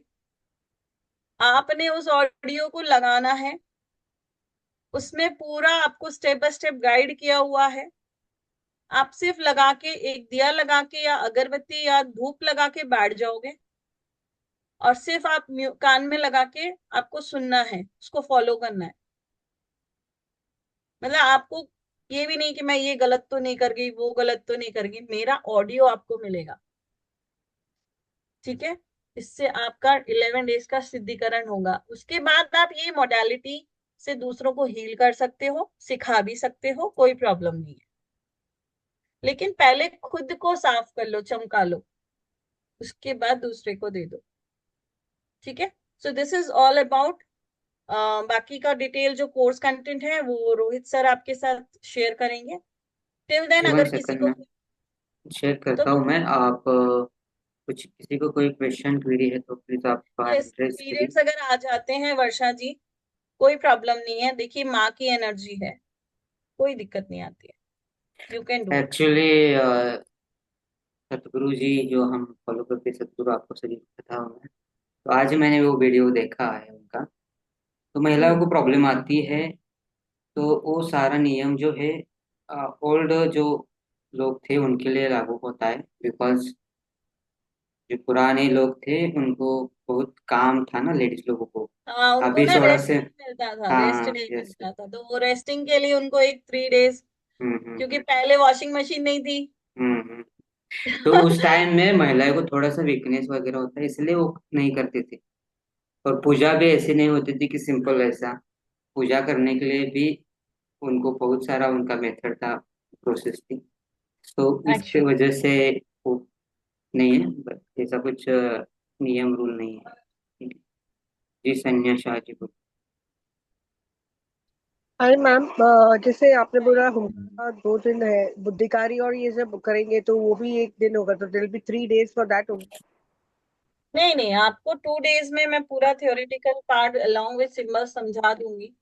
आपने उस ऑडियो को लगाना है। उसमें पूरा आपको स्टेप बाय स्टेप गाइड किया हुआ है। आप सिर्फ लगा के, एक दिया लगा के या अगरबत्ती या धूप लगा के बैठ जाओगे, और सिर्फ आप कान में लगा के आपको सुनना है, उसको फॉलो करना है। मतलब आपको ये भी नहीं कि मैं ये गलत तो नहीं कर गई, वो गलत तो नहीं कर गई, मेरा ऑडियो आपको मिलेगा, ठीक है। इससे आपका 11 डेज का सिद्धिकरण होगा। उसके बाद आप ये मोडालिटी से दूसरों को हील कर सकते हो, सिखा भी सकते हो, कोई प्रॉब्लम नहीं है। लेकिन पहले खुद को साफ कर लो, चमका लो, उसके बाद दूसरे को दे दो, ठीक है। सो दिस इज ऑल अबाउट। बाकी का डिटेल जो कोर्स कंटेंट है वो रोहित सर आपके साथ शेयर करेंगे। टिल देन, जी वन अगर किसी सेकंड को, मैम। शेयर करता तो हूँ मैं। आप कुछ किसी को कोई क्वेश्चन क्वेरी है तो प्लीज आप यस, एड्रेस करिए। पीरियड्स अगर आ जाते हैं वर्षा जी, कोई प्रॉब्लम नहीं है। देखिए माँ की एनर्जी है, कोई दिक्कत नहीं आती है। You can do it. Actually सतगुरु जी जो हम फॉलो करते हैं, सतगुरु आपको सभी को पता होगा। तो आज मैंने वो वीडियो देखा है उनका। तो महिलाओं को प्रॉब्लम आती है तो वो सारा नियम जो है ओल्ड जो लोग थे उनके लिए लागू होता है, बिकॉज जो पुराने लोग थे उनको बहुत काम था ना लेडीज लोगों को। हाँ, उनको अभी ना थोड़ा रेस्ट से। नहीं मिलता था, रेस्ट हाँ नहीं यस। मिलता था, तो वो रेस्टिंग के लिए उनको एक 3 डेज, क्योंकि हम्म। पहले वॉशिंग मशीन नहीं थी। हम्म। तो उस टाइम में महिलाओं को थोड़ा सा वीकनेस वगैरह होता है, इसलिए वो नहीं करती थी। और पूजा भी ऐसी नहीं होती थी कि सिंपल ऐसा। पूजा करने के लिए भी उनको बहुत सारा उनका मेथड था, प्रोसेस थी। तो इसके एक्चुअली वजह से वो नहीं है, बट ऐसा कुछ नियम रूल नहीं है। ठीक है। जी संन्या शाह जी को। अरे मैम, जैसे आपने बोला हुक्का 2 दिन है, बुद्धिकारी और ये सब करेंगे तो वो भी एक दिन होगा, तो दिल बी 3 days फॉर दैट। नहीं नहीं, आपको 2 डेज में मैं पूरा theoretical part along with symbol समझा दूंगी।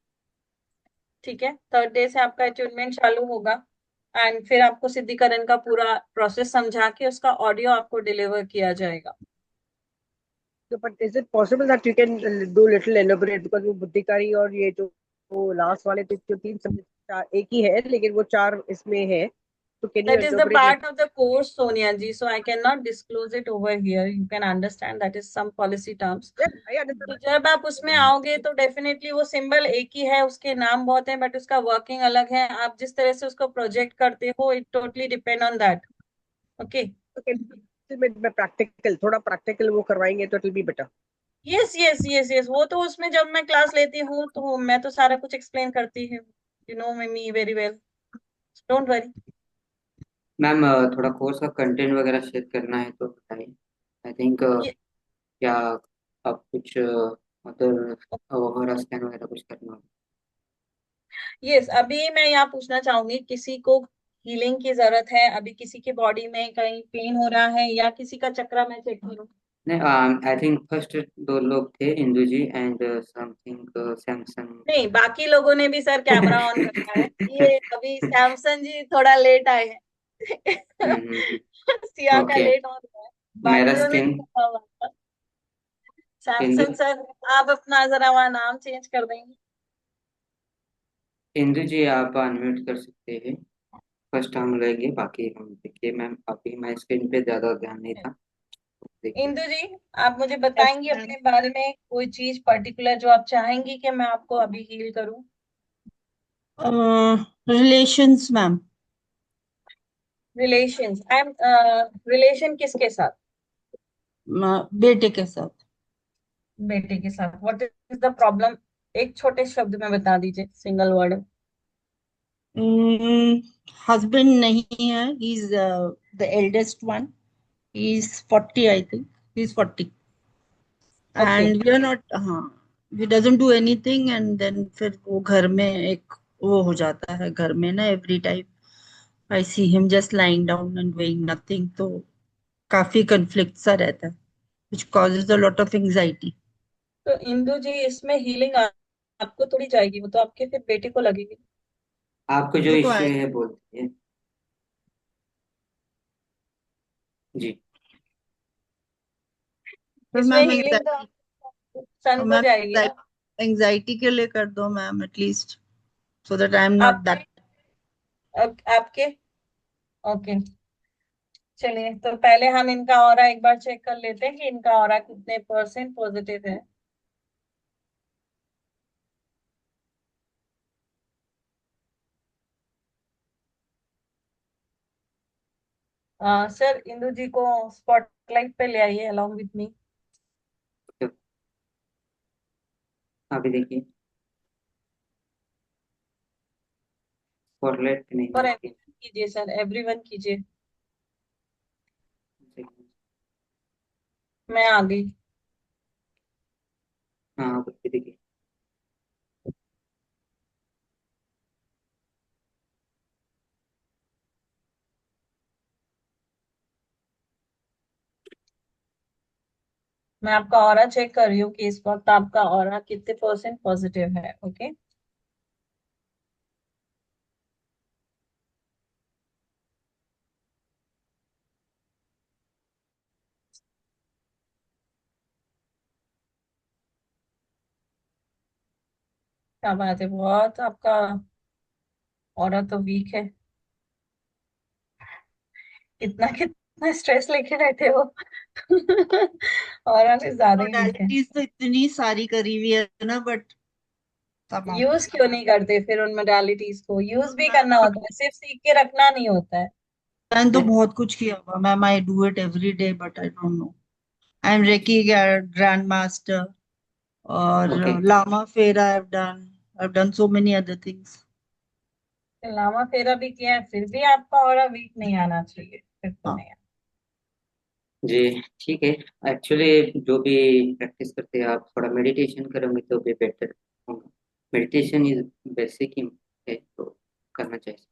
ठीक है, थर्ड डे से आपका अट्यूनमेंट चालू होगा, एंड फिर आपको सिद्धिकरण का पूरा प्रोसेस समझा के उसका ऑडियो आपको डिलीवर किया जाएगा। But is it possible that you can do little elaborate, because वो बुद्धिकारी और ये जो वो लास्ट वाले जो 3 एक ही है, लेकिन वो 4 इसमें है, तो can you That is the elaborate part of the course, Sonia ji. So I cannot disclose it over here. You can understand that is some policy terms. आई तो जब आप उसमें आओगे तो डेफिनेटली वो सिंबल एक ही है, उसके नाम बहुत हैं, बट उसका वर्किंग अलग है। आप जिस तरह से उसको प्रोजेक्ट करते हो, it totally depend on that. Okay. Understand. में प्रैक्टिकल, थोड़ा प्रैक्टिकल वो करवाएंगे तो it will be better. Yes yes yes yes, वो तो उसमें जब मैं क्लास लेती हूँ तो मैं तो सारा कुछ एक्सप्लेन करती हूँ। You know me very well, don't worry. Ma'am थोड़ा कोर्स का कंटेंट वगैरह शेयर करना है तो बताइए। आई थिंक क्या आप कुछ अदर ओवरा स्कैन वगैरह कुछ करना होगा। यस, अभी मैं यहाँ पूछना चाहूंगी, किसी को हीलिंग की जरूरत है? अभी किसी के बॉडी में कहीं पेन हो रहा है, या किसी का चक्रा मैं चेक करूँ? नहीं, आई थिंक फर्स्ट दो लोग थे, इंदु जी एंड समथिंग सैमसंग। नहीं, बाकी लोगों ने भी सर कैमरा ऑन रखा है। ये अभी सैमसंग जी थोड़ा लेट आए हैं। सिया का ओके। लेट ऑन हुआ है, मेरा बाकियों ने स्किन। रखा हुआ था। इंदु। सैमसंग सर, आप अपना जरा वहाँ नाम चेंज कर देंगे? इंदु जी आप अनम्यूट कर सकते हैं। फर्स्ट हम लेंगे, बाकी हम देखिए मैम, अभी मैं स्क्रीन पे ज्यादा ध्यान नहीं था। देखिए। इंदु जी, आप मुझे बताएंगी अपने बारे में कोई चीज पर्टिकुलर जो आप चाहेंगी कि मैं आपको अभी हील करूं? Relations ma'am. Relations? I am relation किसके साथ? बेटे के साथ। बेटे के साथ। What is the problem? एक छोटे शब्द में बता दीजिए, सिंगल वर्ड। हस्बैंड नहीं है, he is the eldest one, he is 40, I think he is 40, okay. And we are not, हाँ, we doesn't do anything, and then फिर वो घर में एक वो हो जाता है घर में ना, every time I see him just lying down and doing nothing, तो काफी कंफ्लिक्ट सा रहता है, which causes a lot of anxiety. तो इंदु जी, इसमें हीलिंग आपको थोड़ी जाएगी, वो तो आपके फिर बेटे को लगेगी। आपको जो वो तो इश्यू आए, है बोलते हैं। जी। फिर इसमें मैम हीलिंग तो एंजाइटी, सन को मैम जाएगी ना? एंजाइटी के लिए कर दो ma'am, at least so that I am not आपके दैट। आपके ओके। चलिए, तो पहले हम इनका ऑरा एक बार चेक कर लेते हैं कि इनका ऑरा कितने परसेंट पॉजिटिव है। सर, इंदु जी को स्पॉटलाइट पे ले आइए अलोंग विथ मी। तो अभी देखिए, स्पॉटलाइट नहीं और देखिए। एवरीवन कीजिए सर, एवरीवन कीजिए। मैं आ गई। हाँ अभी देखिए। मैं आपका ऑरा चेक कर रही हूँ कि इस वक्त आपका ऑरा कितने परसेंट पॉजिटिव है। ओके, क्या बात है, बहुत आपका ऑरा तो वीक है। कितना कितना स्ट्रेस लेके रहते हो। ऑरा में ज्यादा ही वीक है। मोडालिटीज तो इतनी सारी करी हुई है ना, बट तमाम। यूज क्यों नहीं करते फिर उन मोडालिटीज को? यूज भी करना होता है, सिर्फ सीख के रखना नहीं होता है। मैंने तो बहुत कुछ किया हुआ ma'am, I do it every day but I don't know. I am reiki grand master और okay Lama Fera I have done so many other things. Lama Fera भी किया है, फिर भी आपका ऑरा वीक नहीं आना चाहिए, फिर तो हाँ, नहीं आना। जी, ठीक है। एक्चुअली जो भी प्रैक्टिस करते हैं आप, थोड़ा मेडिटेशन करोगे तो भी बेटर होगा। मेडिटेशन इज बेसिक है, तो करना चाहिए।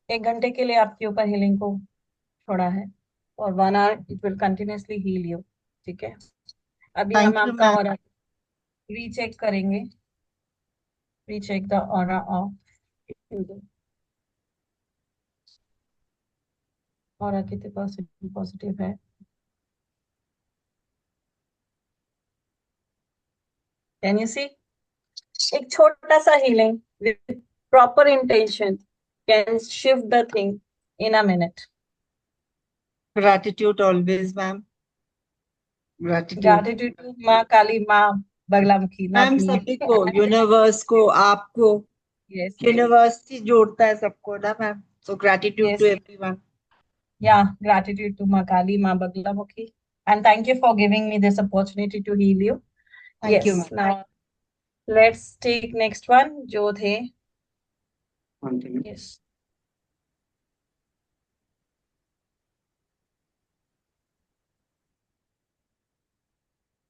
1 घंटे के लिए आपके ऊपर हीलिंग को छोड़ा है, और 1 hour it will continuously heal you. ठीक है, अभी हम थैंक यू आपका मैम। ऑरा रीचेक करेंगे। Recheck the aura of, aura कितने परसेंट पॉजिटिव है। Can you see? एक छोटा सा healing with proper intention can shift the thing in a minute. Gratitude always ma'am, gratitude gratitude to माँ काली, माँ बगलामुखी, नॉट मैम, मी। सभी को, यूनिवर्स को, आपको। यस, यूनिवर्स ही जोड़ता है सबको ना ma'am, so gratitude to yes, everyone. yeah, gratitude to Ma Kali, Ma Baglamukhi. And thank you for giving me this opportunity to heal you. Thank you Yes, ma'am. now let's take next one. जो थे, continue. yes,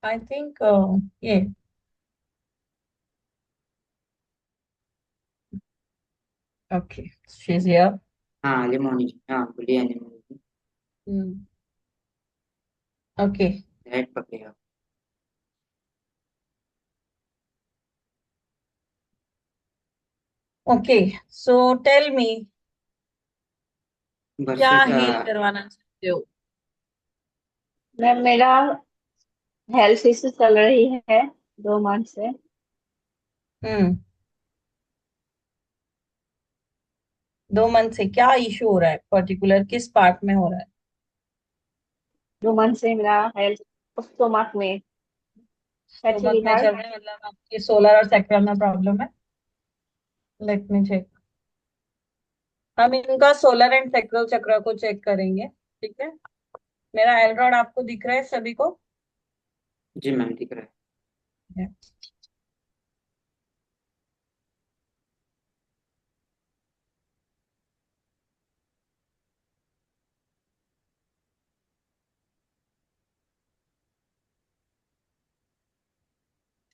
I think yeah, okay, she's here. हाँ, अलिमोनी जी, हाँ बोलिए अलिमोनी जी। Hmm. Okay, डायरेक्ट पकड़े आप। okay. So tell me, क्या वर्षा का। हील करवाना चाहते हो? मैम मेरा हेल्थ इश्यू चल रही है 2 मंथ से। हम्म, 2 मंथ से क्या इशू हो रहा है? पर्टिकुलर किस पार्ट में हो रहा है? 2 मंथ से मेरा हेल्थ स्टोमक में, फैटी स्टोमक में लिवर। चल रहा है, मतलब आपके सोलर और सैक्रल में प्रॉब्लम है? Let me check. हम इनका सोलर एंड सैक्रल चक्र को चेक करेंगे। ठीक है, मेरा एलरॉड आपको दिख रहा है सभी को? जी मैम, दिख रहा है।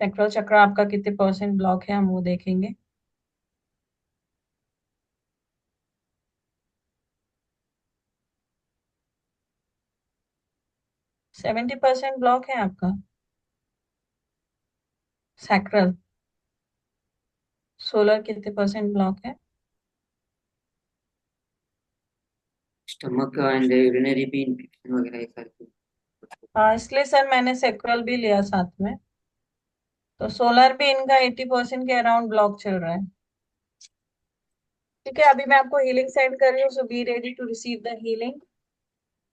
सेक्रल चक्र आपका कितने परसेंट ब्लॉक है हम वो देखेंगे। सेवेंटी परसेंट ब्लॉक है आपका सैक्रल। सोलर कितने परसेंट ब्लॉक है? स्टमक एंड यूरिनरी भी इन्फेक्शन वगैरह ये सारी चीज़। हाँ, इसलिए सर मैंने सेक्रल भी लिया साथ में। तो सोलर भी इनका 80% के अराउंड ब्लॉक चल रहा है। ठीक है, अभी मैं आपको हीलिंग सेंड कर रही हूँ, so be ready to receive the healing.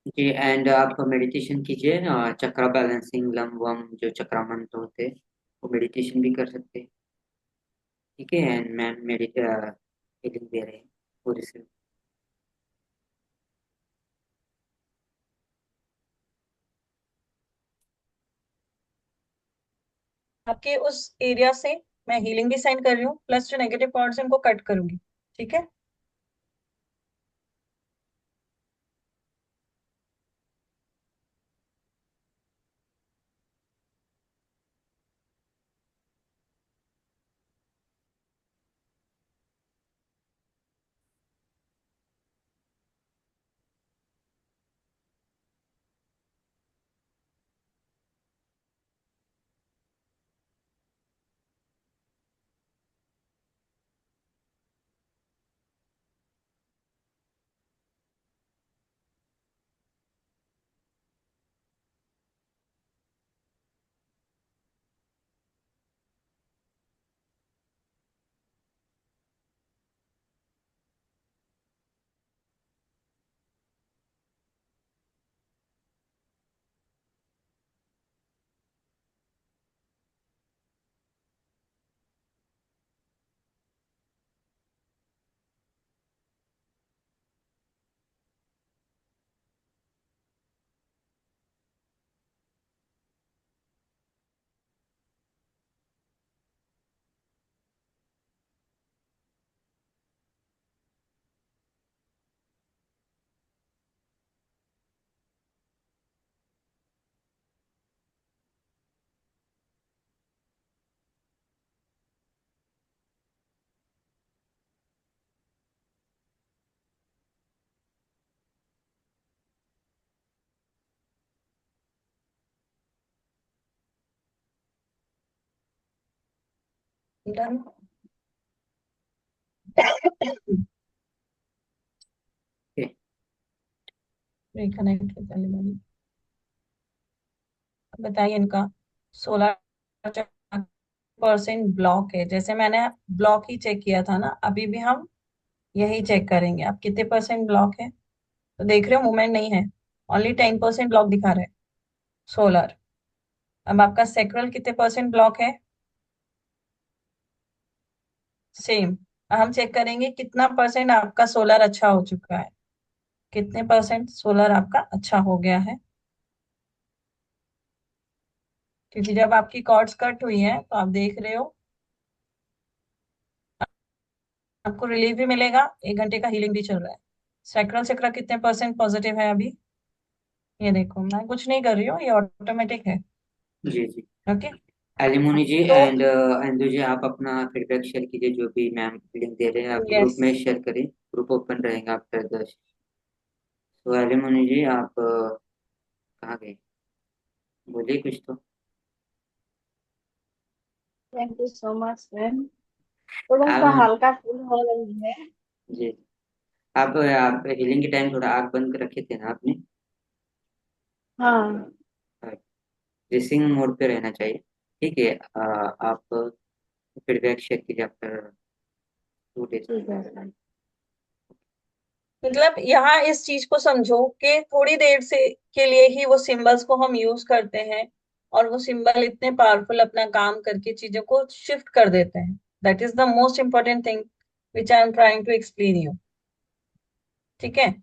जी, एंड आप मेडिटेशन कीजिए, चक्रा बैलेंसिंग लम वम जो चक्रा मंत्र होते हैं वो मेडिटेशन भी कर सकते हैं। ठीक है, एंड मैम हीलिंग दे रहे हैं पूरी से। आपके उस एरिया से मैं हीलिंग भी सेंड कर रही हूँ, प्लस जो नेगेटिव पॉइंट्स हैं उनको कट करूंगी। ठीक है, डन। Reconnect with element. बताइए इनका 16% ब्लॉक है। जैसे मैंने ब्लॉक ही चेक किया था ना, अभी भी हम यही चेक करेंगे आप कितने परसेंट ब्लॉक है। तो देख रहे हो मूवमेंट नहीं है, ओनली 10% ब्लॉक दिखा रहा है सोलर। अब आपका सेक्रल कितने परसेंट ब्लॉक है? सेम। हम चेक करेंगे कितना परसेंट आपका सोलर अच्छा हो चुका है, कितने परसेंट सोलर आपका अच्छा हो गया है। क्योंकि जब आपकी कॉर्ड्स कट हुई है तो आप देख रहे हो आपको रिलीफ भी मिलेगा, 1 घंटे का हीलिंग भी चल रहा है। सैक्रल चक्र कितने परसेंट पॉजिटिव है अभी? ये देखो, मैं कुछ नहीं कर रही हूँ, ये ऑटोमेटिक है। जी जी। ओके, एलिमोनी जी तो एंड अंजू जी, आप अपना फीडबैक शेयर कीजिए, जो भी मैम लिंक दे रहे हैं आप ग्रुप यस, में शेयर करिए। ग्रुप ओपन रहेगा आफ्टर द। तो एलिमोनी जी आप कहाँ गए? बोलिए कुछ तो। Thank you so much ma'am. थोड़ा सा आप हल्का फील हो रही है। जी, आप हीलिंग के टाइम थोड़ा आग बंद कर रखे थे ना आपने? हाँ ड्रेसिंग मोड पे रहना चाहिए। ठीक है, आप फीडबैक शेयर कीजिए आफ्टर 2 डेज। ठीक है सर। मतलब यहाँ इस चीज को समझो कि थोड़ी देर से के लिए ही वो सिंबल्स को हम यूज करते हैं, और वो सिंबल इतने पावरफुल अपना काम करके चीजों को शिफ्ट कर देते हैं। That is the most important thing which I am trying to explain you. ठीक है,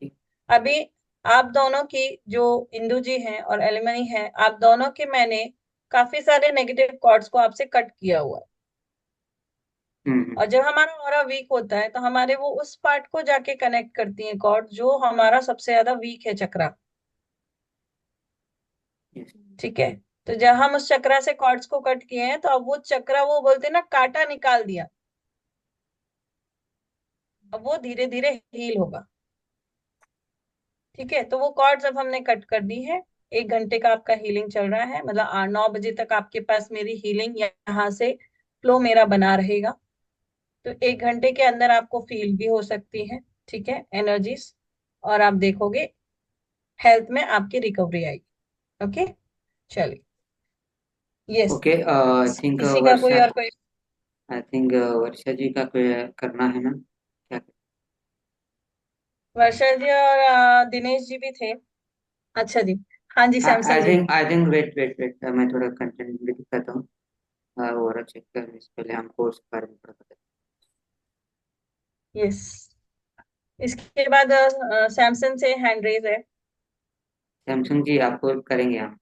अभी आप दोनों की, जो इंदु जी हैं और एलिमनी है, आप दोनों के मैंने काफी सारे नेगेटिव कॉर्ड्स को आपसे कट किया हुआ है। और जब हमारा ऑरा वीक होता है तो हमारे वो उस पार्ट को जाके कनेक्ट करती हैं कॉर्ड जो हमारा सबसे ज्यादा वीक है चक्रा। यस। ठीक है, तो जब हम उस चक्रा से कॉर्ड्स को कट किए हैं तो अब वो चक्रा, वो बोलते हैं ना, कांटा निकाल दिया, अब वो धीरे धीरे हील होगा। ठीक है, तो वो कॉर्ड्स अब हमने कट कर दी है। 1 घंटे का आपका हीलिंग चल रहा है, मतलब 9 बजे तक आपके पास मेरी हीलिंग यहाँ से फ्लो मेरा बना रहेगा। तो 1 घंटे के अंदर आपको फील भी हो सकती है, ठीक है, एनर्जीज, और आप देखोगे हेल्थ में आपकी रिकवरी आएगी। ओके, चलिए। यस, ओके, आई थिंक किसी का कोई वर्षा, और कोई? आई थिंक वर्षा जी का कोई करना है ना, क्या? वर्षा जी और दिनेश जी भी थे। अच्छा जी, हाँ जी, Samson ji. I think wait wait wait, मैं थोड़ा कंटेंट भी दिखाता हूँ। और चेक करने से पहले हम कोर्स के बारे में थोड़ा बता। यस, इसके बाद सैमसंग से हैंड रेज है। सैमसंग जी आपको करेंगे हम।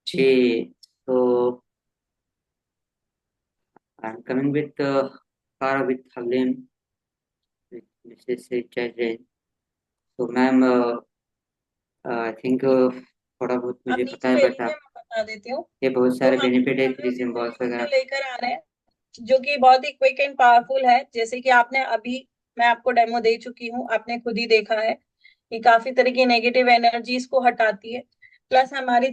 जी, तो I am coming with car with Haleem, Mrs Jain. तो मैम, आई थिंक थोड़ा बहुत आप मुझे पता नीचे है, ले बट लीजिए, मैं बता देती हूँ। ये बहुत तो सारे हम बेनिफिट है, जनरल थ्री सिम्बॉल्स सिंबल वगैरह। लेकर आ रहे हैं, जो कि बहुत ही क्विक एंड पावरफुल है। जैसे कि आपने अभी, मैं आपको डेमो दे चुकी हूँ, आपने खुद ही देखा है। ये काफी तरह की नेगेटिव एनर्जीज को हटाती है, प्लस हमारी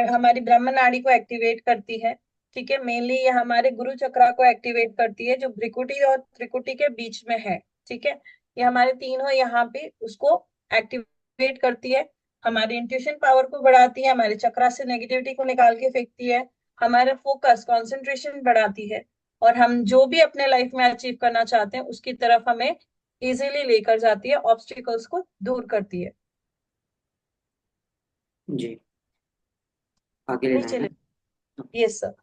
हमारी ब्रह्म नाड़ी को एक्टिवेट करती है। ठीक है, मेनली ये हमारे गुरु चक्रा को एक्टिवेट करती है, जो भ्रिकुटी और त्रिकुटी के बीच में है। ठीक है, ये हमारे तीनों यहाँ पे उसको एक्टिवेट करती है, हमारी इंट्यूशन पावर को बढ़ाती है, हमारे चक्रा से नेगेटिविटी को निकाल के फेंकती है, हमारा फोकस कंसंट्रेशन बढ़ाती है, और हम जो भी अपने लाइफ में अचीव करना चाहते हैं उसकी तरफ हमें इजीली लेकर जाती है, ऑब्स्टिकल्स को दूर करती है। जी, आगे लेना है नीचे ना? ले। Yes sir.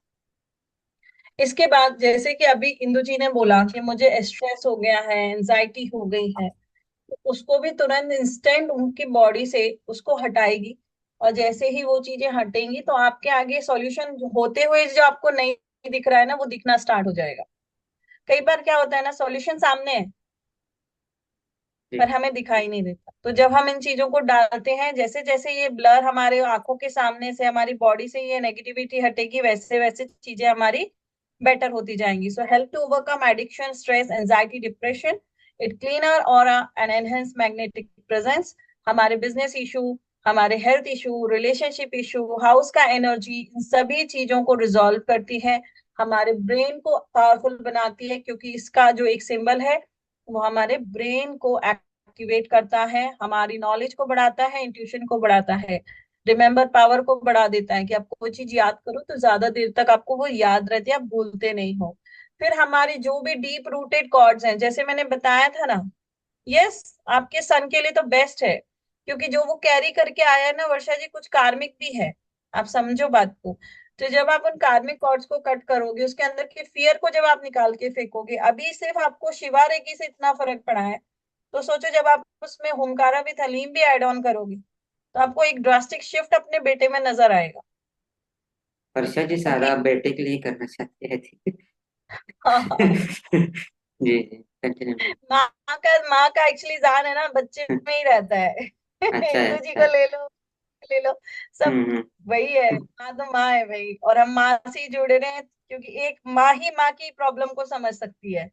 इसके बाद जैसे कि अभी इंदु जी ने बोला कि मुझे स्ट्रेस हो गया है, एंजाइटी हो गई है, तो उसको भी तुरंत इंस्टेंट उनकी बॉडी से उसको हटाएगी। और जैसे ही वो चीजें हटेंगी तो आपके आगे सॉल्यूशन होते हुए जो आपको नहीं दिख रहा है ना, वो दिखना स्टार्ट हो जाएगा। कई बार क्या होता है ना, सॉल्यूशन सामने है जी पर हमें दिखाई नहीं देता। तो जब हम इन चीजों को डालते हैं, जैसे जैसे ये ब्लर हमारे आंखों के सामने से, हमारी बॉडी से ये नेगेटिविटी हटेगी, वैसे वैसे चीजें हमारी बेटर होती जाएंगी। So help to overcome addiction, stress, anxiety, depression. It clean our aura and enhance magnetic presence. हमारे बिजनेस इशू, हमारे health issue, relationship issue, house का एनर्जी, इन सभी चीजों को रिजॉल्व करती है। हमारे ब्रेन को पावरफुल बनाती है, क्योंकि इसका जो एक सिंबल है वो हमारे ब्रेन को एक्टिवेट करता है, हमारी नॉलेज को बढ़ाता है, इंट्यूशन को बढ़ाता है, रिमेम्बर पावर को बढ़ा देता है, कि आप कोई चीज याद करो तो ज्यादा देर तक आपको वो याद रहती है, आप भूलते नहीं हो। फिर हमारी जो भी डीप रूटेड कॉर्ड्स हैं, जैसे मैंने बताया था ना, यस, आपके सन के लिए तो बेस्ट है, क्योंकि जो वो कैरी करके आया है ना वर्षा जी, कुछ कार्मिक भी है। आप समझो बात को। तो जब आप उन कार्मिक कॉर्ड्स को कट करोगे, उसके अंदर के फियर को जब आप निकाल के फेंकोगे, अभी सिर्फ आपको शिवा रेकी से इतना फर्क पड़ा है, तो सोचो जब आप उसमें हुंकारा विथ हलीम भी ऐड ऑन करोगे, तो आपको एक ड्रास्टिक शिफ्ट अपने बेटे में नजर आएगा। वर्षा जी क्योंकि सारा बेटे के लिए करना चाहते हैं, थी। हाँ, जी जी, कंटिन्यू। माँ का एक्चुअली जान है ना बच्चे में ही रहता है। अच्छा है, इंदु जी अच्छा को है। ले लो, सब हम्म। वही है। माँ तो माँ है भाई, और हम माँ से ही जुड़े रहे हैं, क्योंकि एक माँ ही माँ की प्रॉब्लम को समझ सकती है।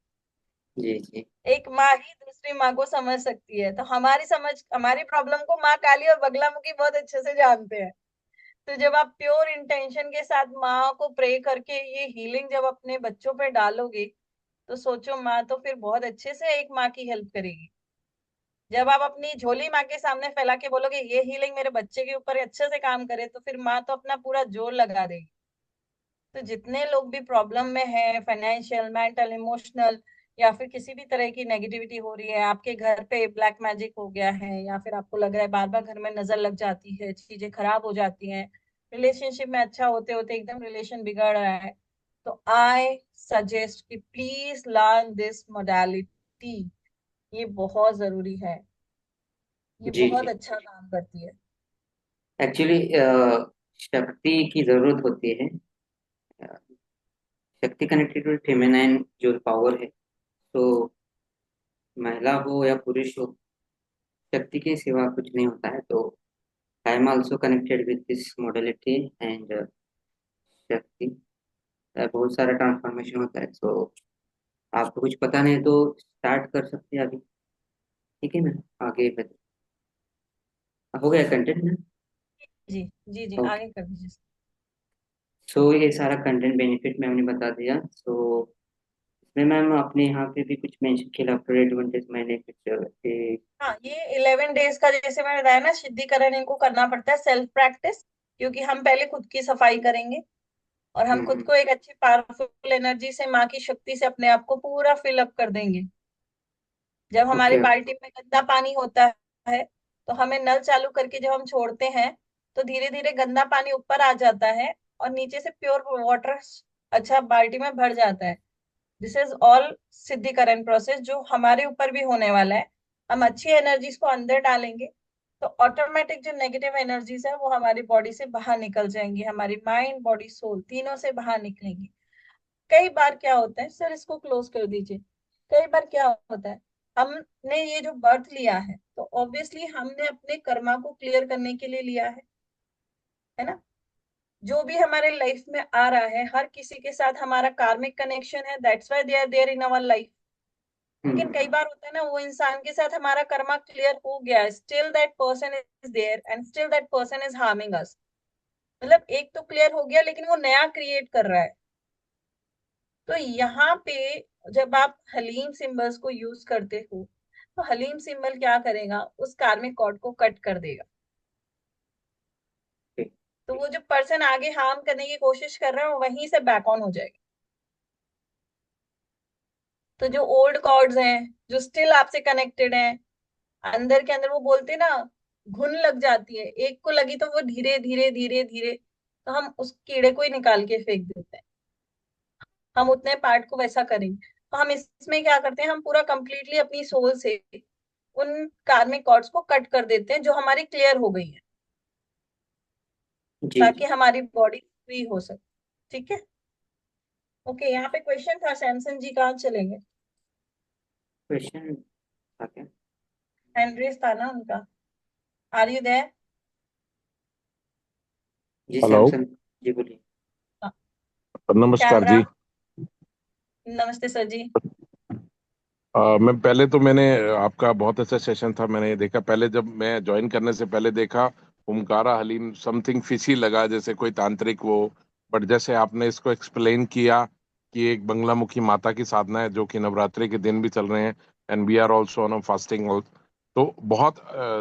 जी जी एक माँ ही दूसरी माँ को समझ सकती है, तो हमारी प्रॉब्लम को माँ काली और बगला मुखी बहुत अच्छे से जानते हैं। तो जब आप प्योर इंटेंशन के साथ माँ को प्रे करके ये हीलिंग जब अपने बच्चों पे डालोगे, तो सोचो माँ तो फिर बहुत अच्छे से एक माँ की हेल्प करेगी। जब आप अपनी झोली माँ के सामने फैला के बोलोगे ये हीलिंग मेरे बच्चे के ऊपर अच्छे से काम करे, तो फिर माँ तो अपना पूरा जोर लगा देगी। तो जितने लोग भी प्रॉब्लम में हैं, फाइनेंशियल, मेंटल, इमोशनल, या फिर किसी भी तरह की नेगेटिविटी हो रही है, आपके घर पे ब्लैक मैजिक हो गया है, या फिर आपको लग रहा है बार बार घर में नजर लग जाती है, चीजें खराब हो जाती हैं, रिलेशनशिप में अच्छा होते होते एकदम रिलेशन बिगड़ रहा है, तो आई सजेस्ट कि प्लीज लर्न दिस मोडालिटी। ये बहुत जरूरी है, ये जी बहुत जी। अच्छा काम करती है। एक्चुअली शक्ति की जरूरत होती है। अ, शक्ति कनेक्टेड टू फेमिनाइन जो पावर है, तो महिला हो या पुरुष हो, शक्ति के सिवा कुछ नहीं होता है, तो I am also connected with this modality and शक्ति। बहुत सारा ट्रांसफॉर्मेशन होता है, तो आपको कुछ पता नहीं तो स्टार्ट कर सकते हैं अभी। ठीक है ना, आगे हो गया कंटेंट ना। जी जी जी, ओके, आगे कर दीजिए। सो ये सारा कंटेंट बेनिफिट मैम ने बता दिया। सो इसमें मैम आपने यहाँ पे भी कुछ मेंशन किया, आफ्टर एडवांटेज मैंने कुछ हाँ, ये 11 डेज का जैसे मैंने बताया ना, शुद्धिकरण इनको करना पड़ता है, सेल्फ प्रैक्टिस। क्योंकि हम पहले खुद की सफाई करेंगे और हम खुद को एक अच्छी पावरफुल एनर्जी से, माँ की शक्ति से अपने आप को पूरा फिल अप कर देंगे। जब हमारे ओके बाल्टी में गंदा पानी होता है, तो हमें नल चालू करके जब हम छोड़ते हैं, तो धीरे धीरे गंदा पानी ऊपर आ जाता है और नीचे से प्योर वाटर अच्छा बाल्टी में भर जाता है। दिस इज ऑल सिद्धिकरण प्रोसेस जो हमारे ऊपर भी होने वाला है। हम अच्छी एनर्जीज को अंदर डालेंगे तो ऑटोमेटिक जो नेगेटिव एनर्जीज है वो हमारी बॉडी से बाहर निकल जाएंगी, हमारी माइंड बॉडी सोल तीनों से बाहर निकलेंगी। कई बार क्या होता है, सर इसको क्लोज कर दीजिए। कई बार क्या होता है, हमने ये जो बर्थ लिया है तो ऑब्वियसली हमने अपने कर्मा को क्लियर करने के लिए लिया है ना। जो भी हमारे लाइफ में आ रहा है, हर किसी के साथ हमारा कार्मिक कनेक्शन है, that's why they are there in our life. लेकिन कई बार होता है ना, वो इंसान के साथ हमारा कर्मा क्लियर हो गया है, still that person is there and still that person is harming us. मतलब एक तो क्लियर हो गया लेकिन वो नया क्रिएट कर रहा है। तो यहाँ पे जब आप हलीम सिंबल्स को यूज करते हो, तो हलीम सिंबल क्या करेगा, उस कार्मिक कॉर्ड को कट कर देगा। तो वो जो पर्सन आगे हार्म करने की कोशिश कर रहा है वो वहीं से बैक ऑन हो जाएगा। तो जो ओल्ड कॉर्ड्स हैं, जो स्टिल आपसे कनेक्टेड हैं, अंदर के अंदर वो बोलते हैं ना, घुन लग जाती है, एक को लगी तो वो धीरे धीरे धीरे धीरे, तो हम उस कीड़े को ही निकाल के फेंक देते हैं। हम उतने पार्ट को वैसा करेंगे। तो हम इसमें क्या करते हैं, हम पूरा कंप्लीटली अपनी सोल से उन कार्मिक कॉर्ड्स को कट कर देते हैं जो हमारी क्लियर हो गई है, जी ताकि जी। हमारी बॉडी फ्री हो सके। ठीक है, ओके। यहाँ पे क्वेश्चन था, सैमसन जी कहाँ चलेंगे? क्वेश्चन था क्या? हैंड्रेस था ना उनका। Are you there? जी हेलो, सैमसंग जी बोलिए। नमस्कार कैमरा। जी। नमस्ते सर जी। मैंने आपका बहुत अच्छा सेशन था, मैंने देखा। पहले जब मैं ज्वाइन करने से पहले देखा, ओमकारा हलीम समथिंग फिशी लगा, जैसे कोई तांत्रिक वो। बट जैसे आपने इसको एक्सप्लेन किया कि एक बंगलामुखी माता की साधना है, जो कि नवरात्रि के दिन भी चल रहे हैं, and we are also on fasting. तो बहुत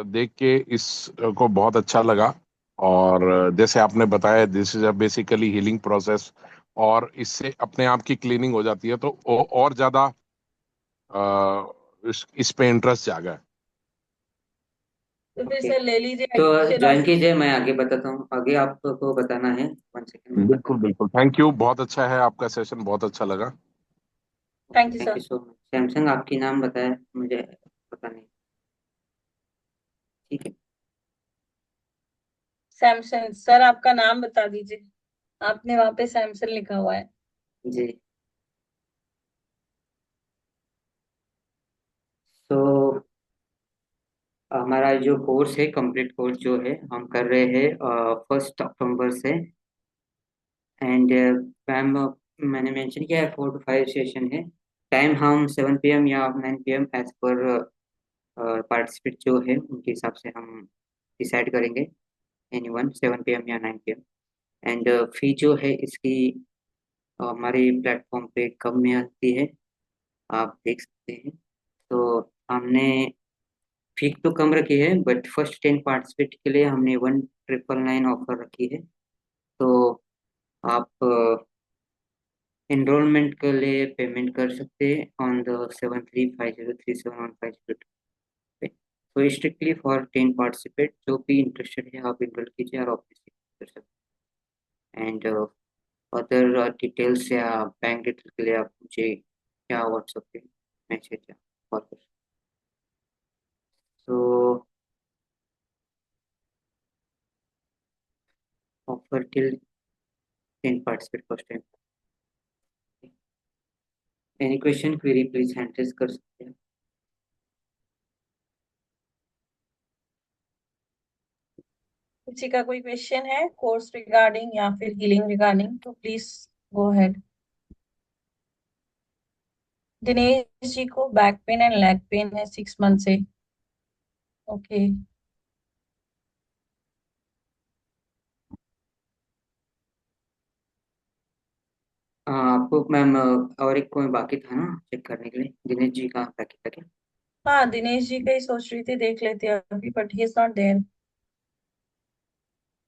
देख के इस को बहुत अच्छा लगा। और जैसे आपने बताया, this is a basically healing process, और इससे अपने आप की क्लीनिंग हो जाती है, तो और ज्यादा इस पे इंटरेस्ट जागा है। तो फिर ओके, सर ले लीजिए तो एडमिशन ज्वाइन और। कीजिए, मैं आगे बताता हूँ। आगे आपको बताना है, 1 सेकेंड में बिल्कुल बताता बिल्कुल, थैंक यू, बहुत अच्छा है आपका सेशन, बहुत अच्छा लगा। हूँ। Okay, thank you thank sir. You so much. Samsung आपकी नाम बताया मुझे पता नहीं। ठीक है। सैमसंग सर, आपका नाम बता दीजिए, आपने वहां पे सैमसंग लिखा हुआ है। जी, तो हमारा जो कोर्स है, कंप्लीट कोर्स जो है, हम कर रहे हैं 1 अक्टूबर से। एंड मैम, मैंने मेंशन किया है 4 to 5 सेशन है। टाइम हम 7 PM या 9 PM एज पर पार्टिसिपेट जो है उनके हिसाब से हम डिसाइड करेंगे। एनी 7 PM या 9 PM। एंड फी जो है इसकी हमारे प्लेटफॉर्म पे कम में आती है, आप देख सकते हैं। तो हमने फी तो कम रखी है, बट फर्स्ट 10 पार्टिसिपेट के लिए हमने 1999 ऑफर रखी है। तो आप एनरोलमेंट के लिए पेमेंट कर सकते हैं ऑन द 7350371502 पे। तो स्ट्रिक्टली फॉर 10 पार्टिसिपेट, जो भी इंटरेस्टेड है आप इनरोल कीजिए और ऑब्वियसली कर सकते हैं। एंड अदर डिटेल्स या बैंक डिटेल के लिए आप मुझे क्या व्हाट्सएप पे मैसेज या कॉल कर सकते हैं। तो offer till 10 participate first time. Any question query please hand raise कर सकते हैं। किसी का कोई क्वेश्चन है कोर्स रिगार्डिंग या फिर हीलिंग रिगार्डिंग तो please go ahead. Dinesh ji को back pain and leg pain है 6 मंथ से। ओके। आपको मैम और एक कोई बाकी था ना चेक करने के लिए, दिनेश जी का बाकी था क्या? हाँ दिनेश जी का ही सोच रही थी देख लेते हैं अभी, but he is not there.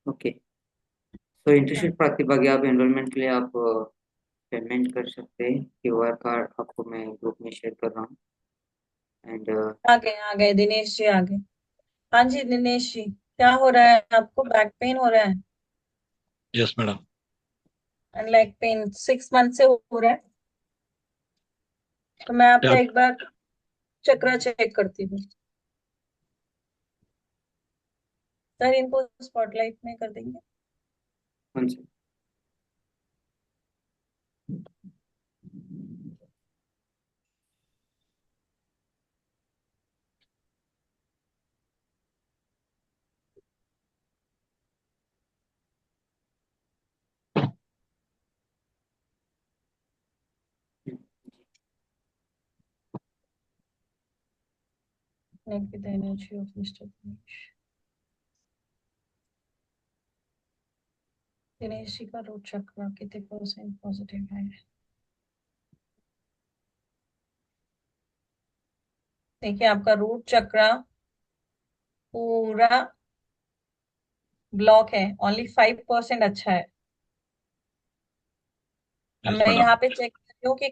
Okay. तो इंटर्नशिप प्रतिभा की आप एनरोलमेंट के लिए आप पेमेंट कर सकते हैं, क्यूआर कार्ड आपको मैं ग्रुप में शेयर कर रहा हूँ। एंड आ गए दिनेश जी आ गए। हाँ जी दिनेश जी, क्या हो रहा है आपको? बैक पेन हो रहा है yes madam. And leg pain 6 month से हो रहा है? तो मैं आपका क्या? एक बार चक्रा चेक करती हूँ। सर इनको स्पॉटलाइट में कर देंगे। One second. Connect with the energy of Mr. Dinesh। Dinesh ji का रूट चक्र कितने परसेंट पॉजिटिव है? देखिए आपका रूट चक्र पूरा ब्लॉक है, ओनली 5% अच्छा है। अब यस मैं मैडम। यहाँ पे चेक कर रही हूँ कि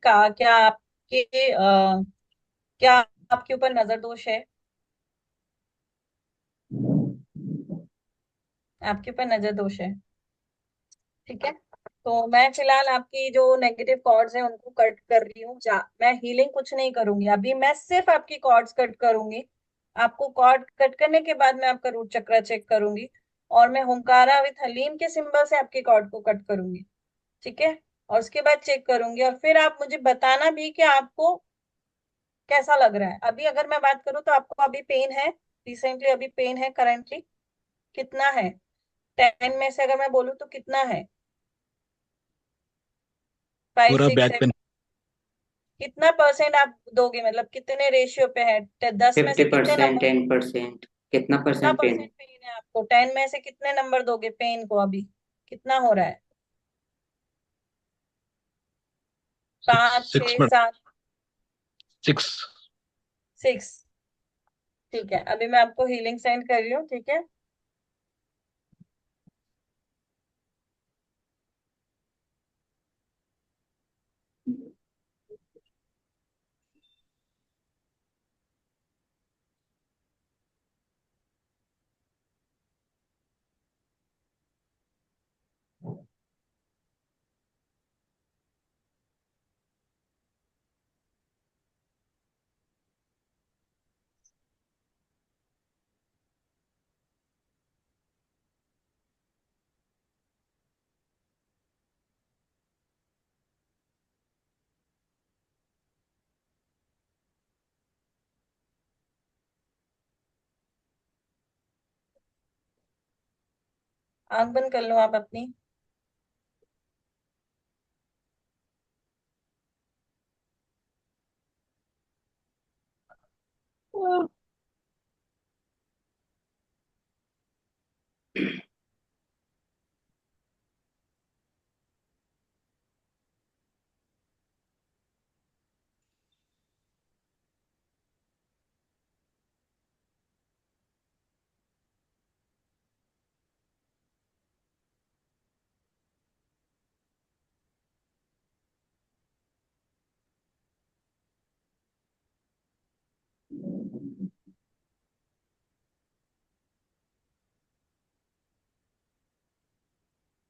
क्या आपके ऊपर नजर दोष है? आपके ऊपर नजर दोष है, ठीक है। तो मैं फिलहाल आपकी जो नेगेटिव कॉर्ड्स हैं उनको कट कर रही हूँ। मैं हीलिंग कुछ नहीं करूंगी अभी, मैं सिर्फ आपकी कॉर्ड्स कट करूंगी। आपको कॉर्ड कट करने के बाद मैं आपका रूट चक्र चेक करूंगी और मैं हुंकारा विथ हलीम के सिंबल से आपके कॉर्ड को कट करूंगी, ठीक है। और उसके बाद चेक करूंगी और फिर आप मुझे बताना भी कि आपको कैसा लग रहा है। अभी अगर मैं बात करूँ तो आपको अभी पेन है, रिसेंटली अभी पेन है करंटली? कितना है? 10 में से अगर मैं बोलूँ तो कितना है? 5 पूरा 6 बैक 7? पेन। कितना परसेंट आप दोगे, मतलब कितने रेशियो पे है? 10 में से कितने 50%, नंबर? 10%, कितना कितना परसेंट पेन? परसेंट पेन है आपको? 10 में से कितने नंबर दोगे पेन को? अभी कितना हो रहा है? Six 5 six 6 madam. 7? 6। 6? ठीक है, अभी मैं आपको हीलिंग सेंड कर रही हूँ, ठीक है। आंख बंद कर लो आप अपनी।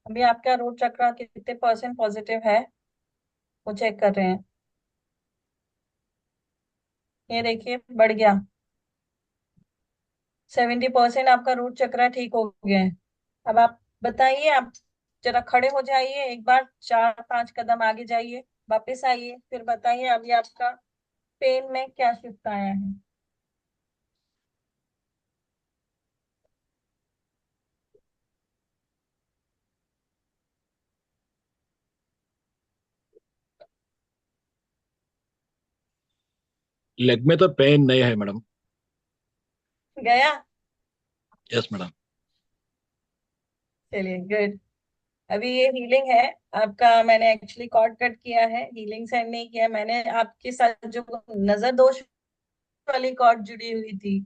अभी आपका रूट चक्र कितने परसेंट पॉजिटिव है वो चेक कर रहे हैं। ये देखिए बढ़ गया, 70% आपका रूट चक्र ठीक हो गया है। अब आप बताइए, आप जरा खड़े हो जाइए, एक बार 4 5 कदम आगे जाइए, वापस आइए, फिर बताइए अभी आपका पेन में क्या शिफ्ट आया है। लेग में तो पेन नहीं है मैडम। गया? Yes madam. चलिए, गुड। अभी ये हीलिंग है आपका। मैंने एक्चुअली कॉर्ड कट किया है, हीलिंग सेंड नहीं किया मैंने। आपके साथ जो नजर दोष वाली कॉर्ड जुड़ी हुई थी,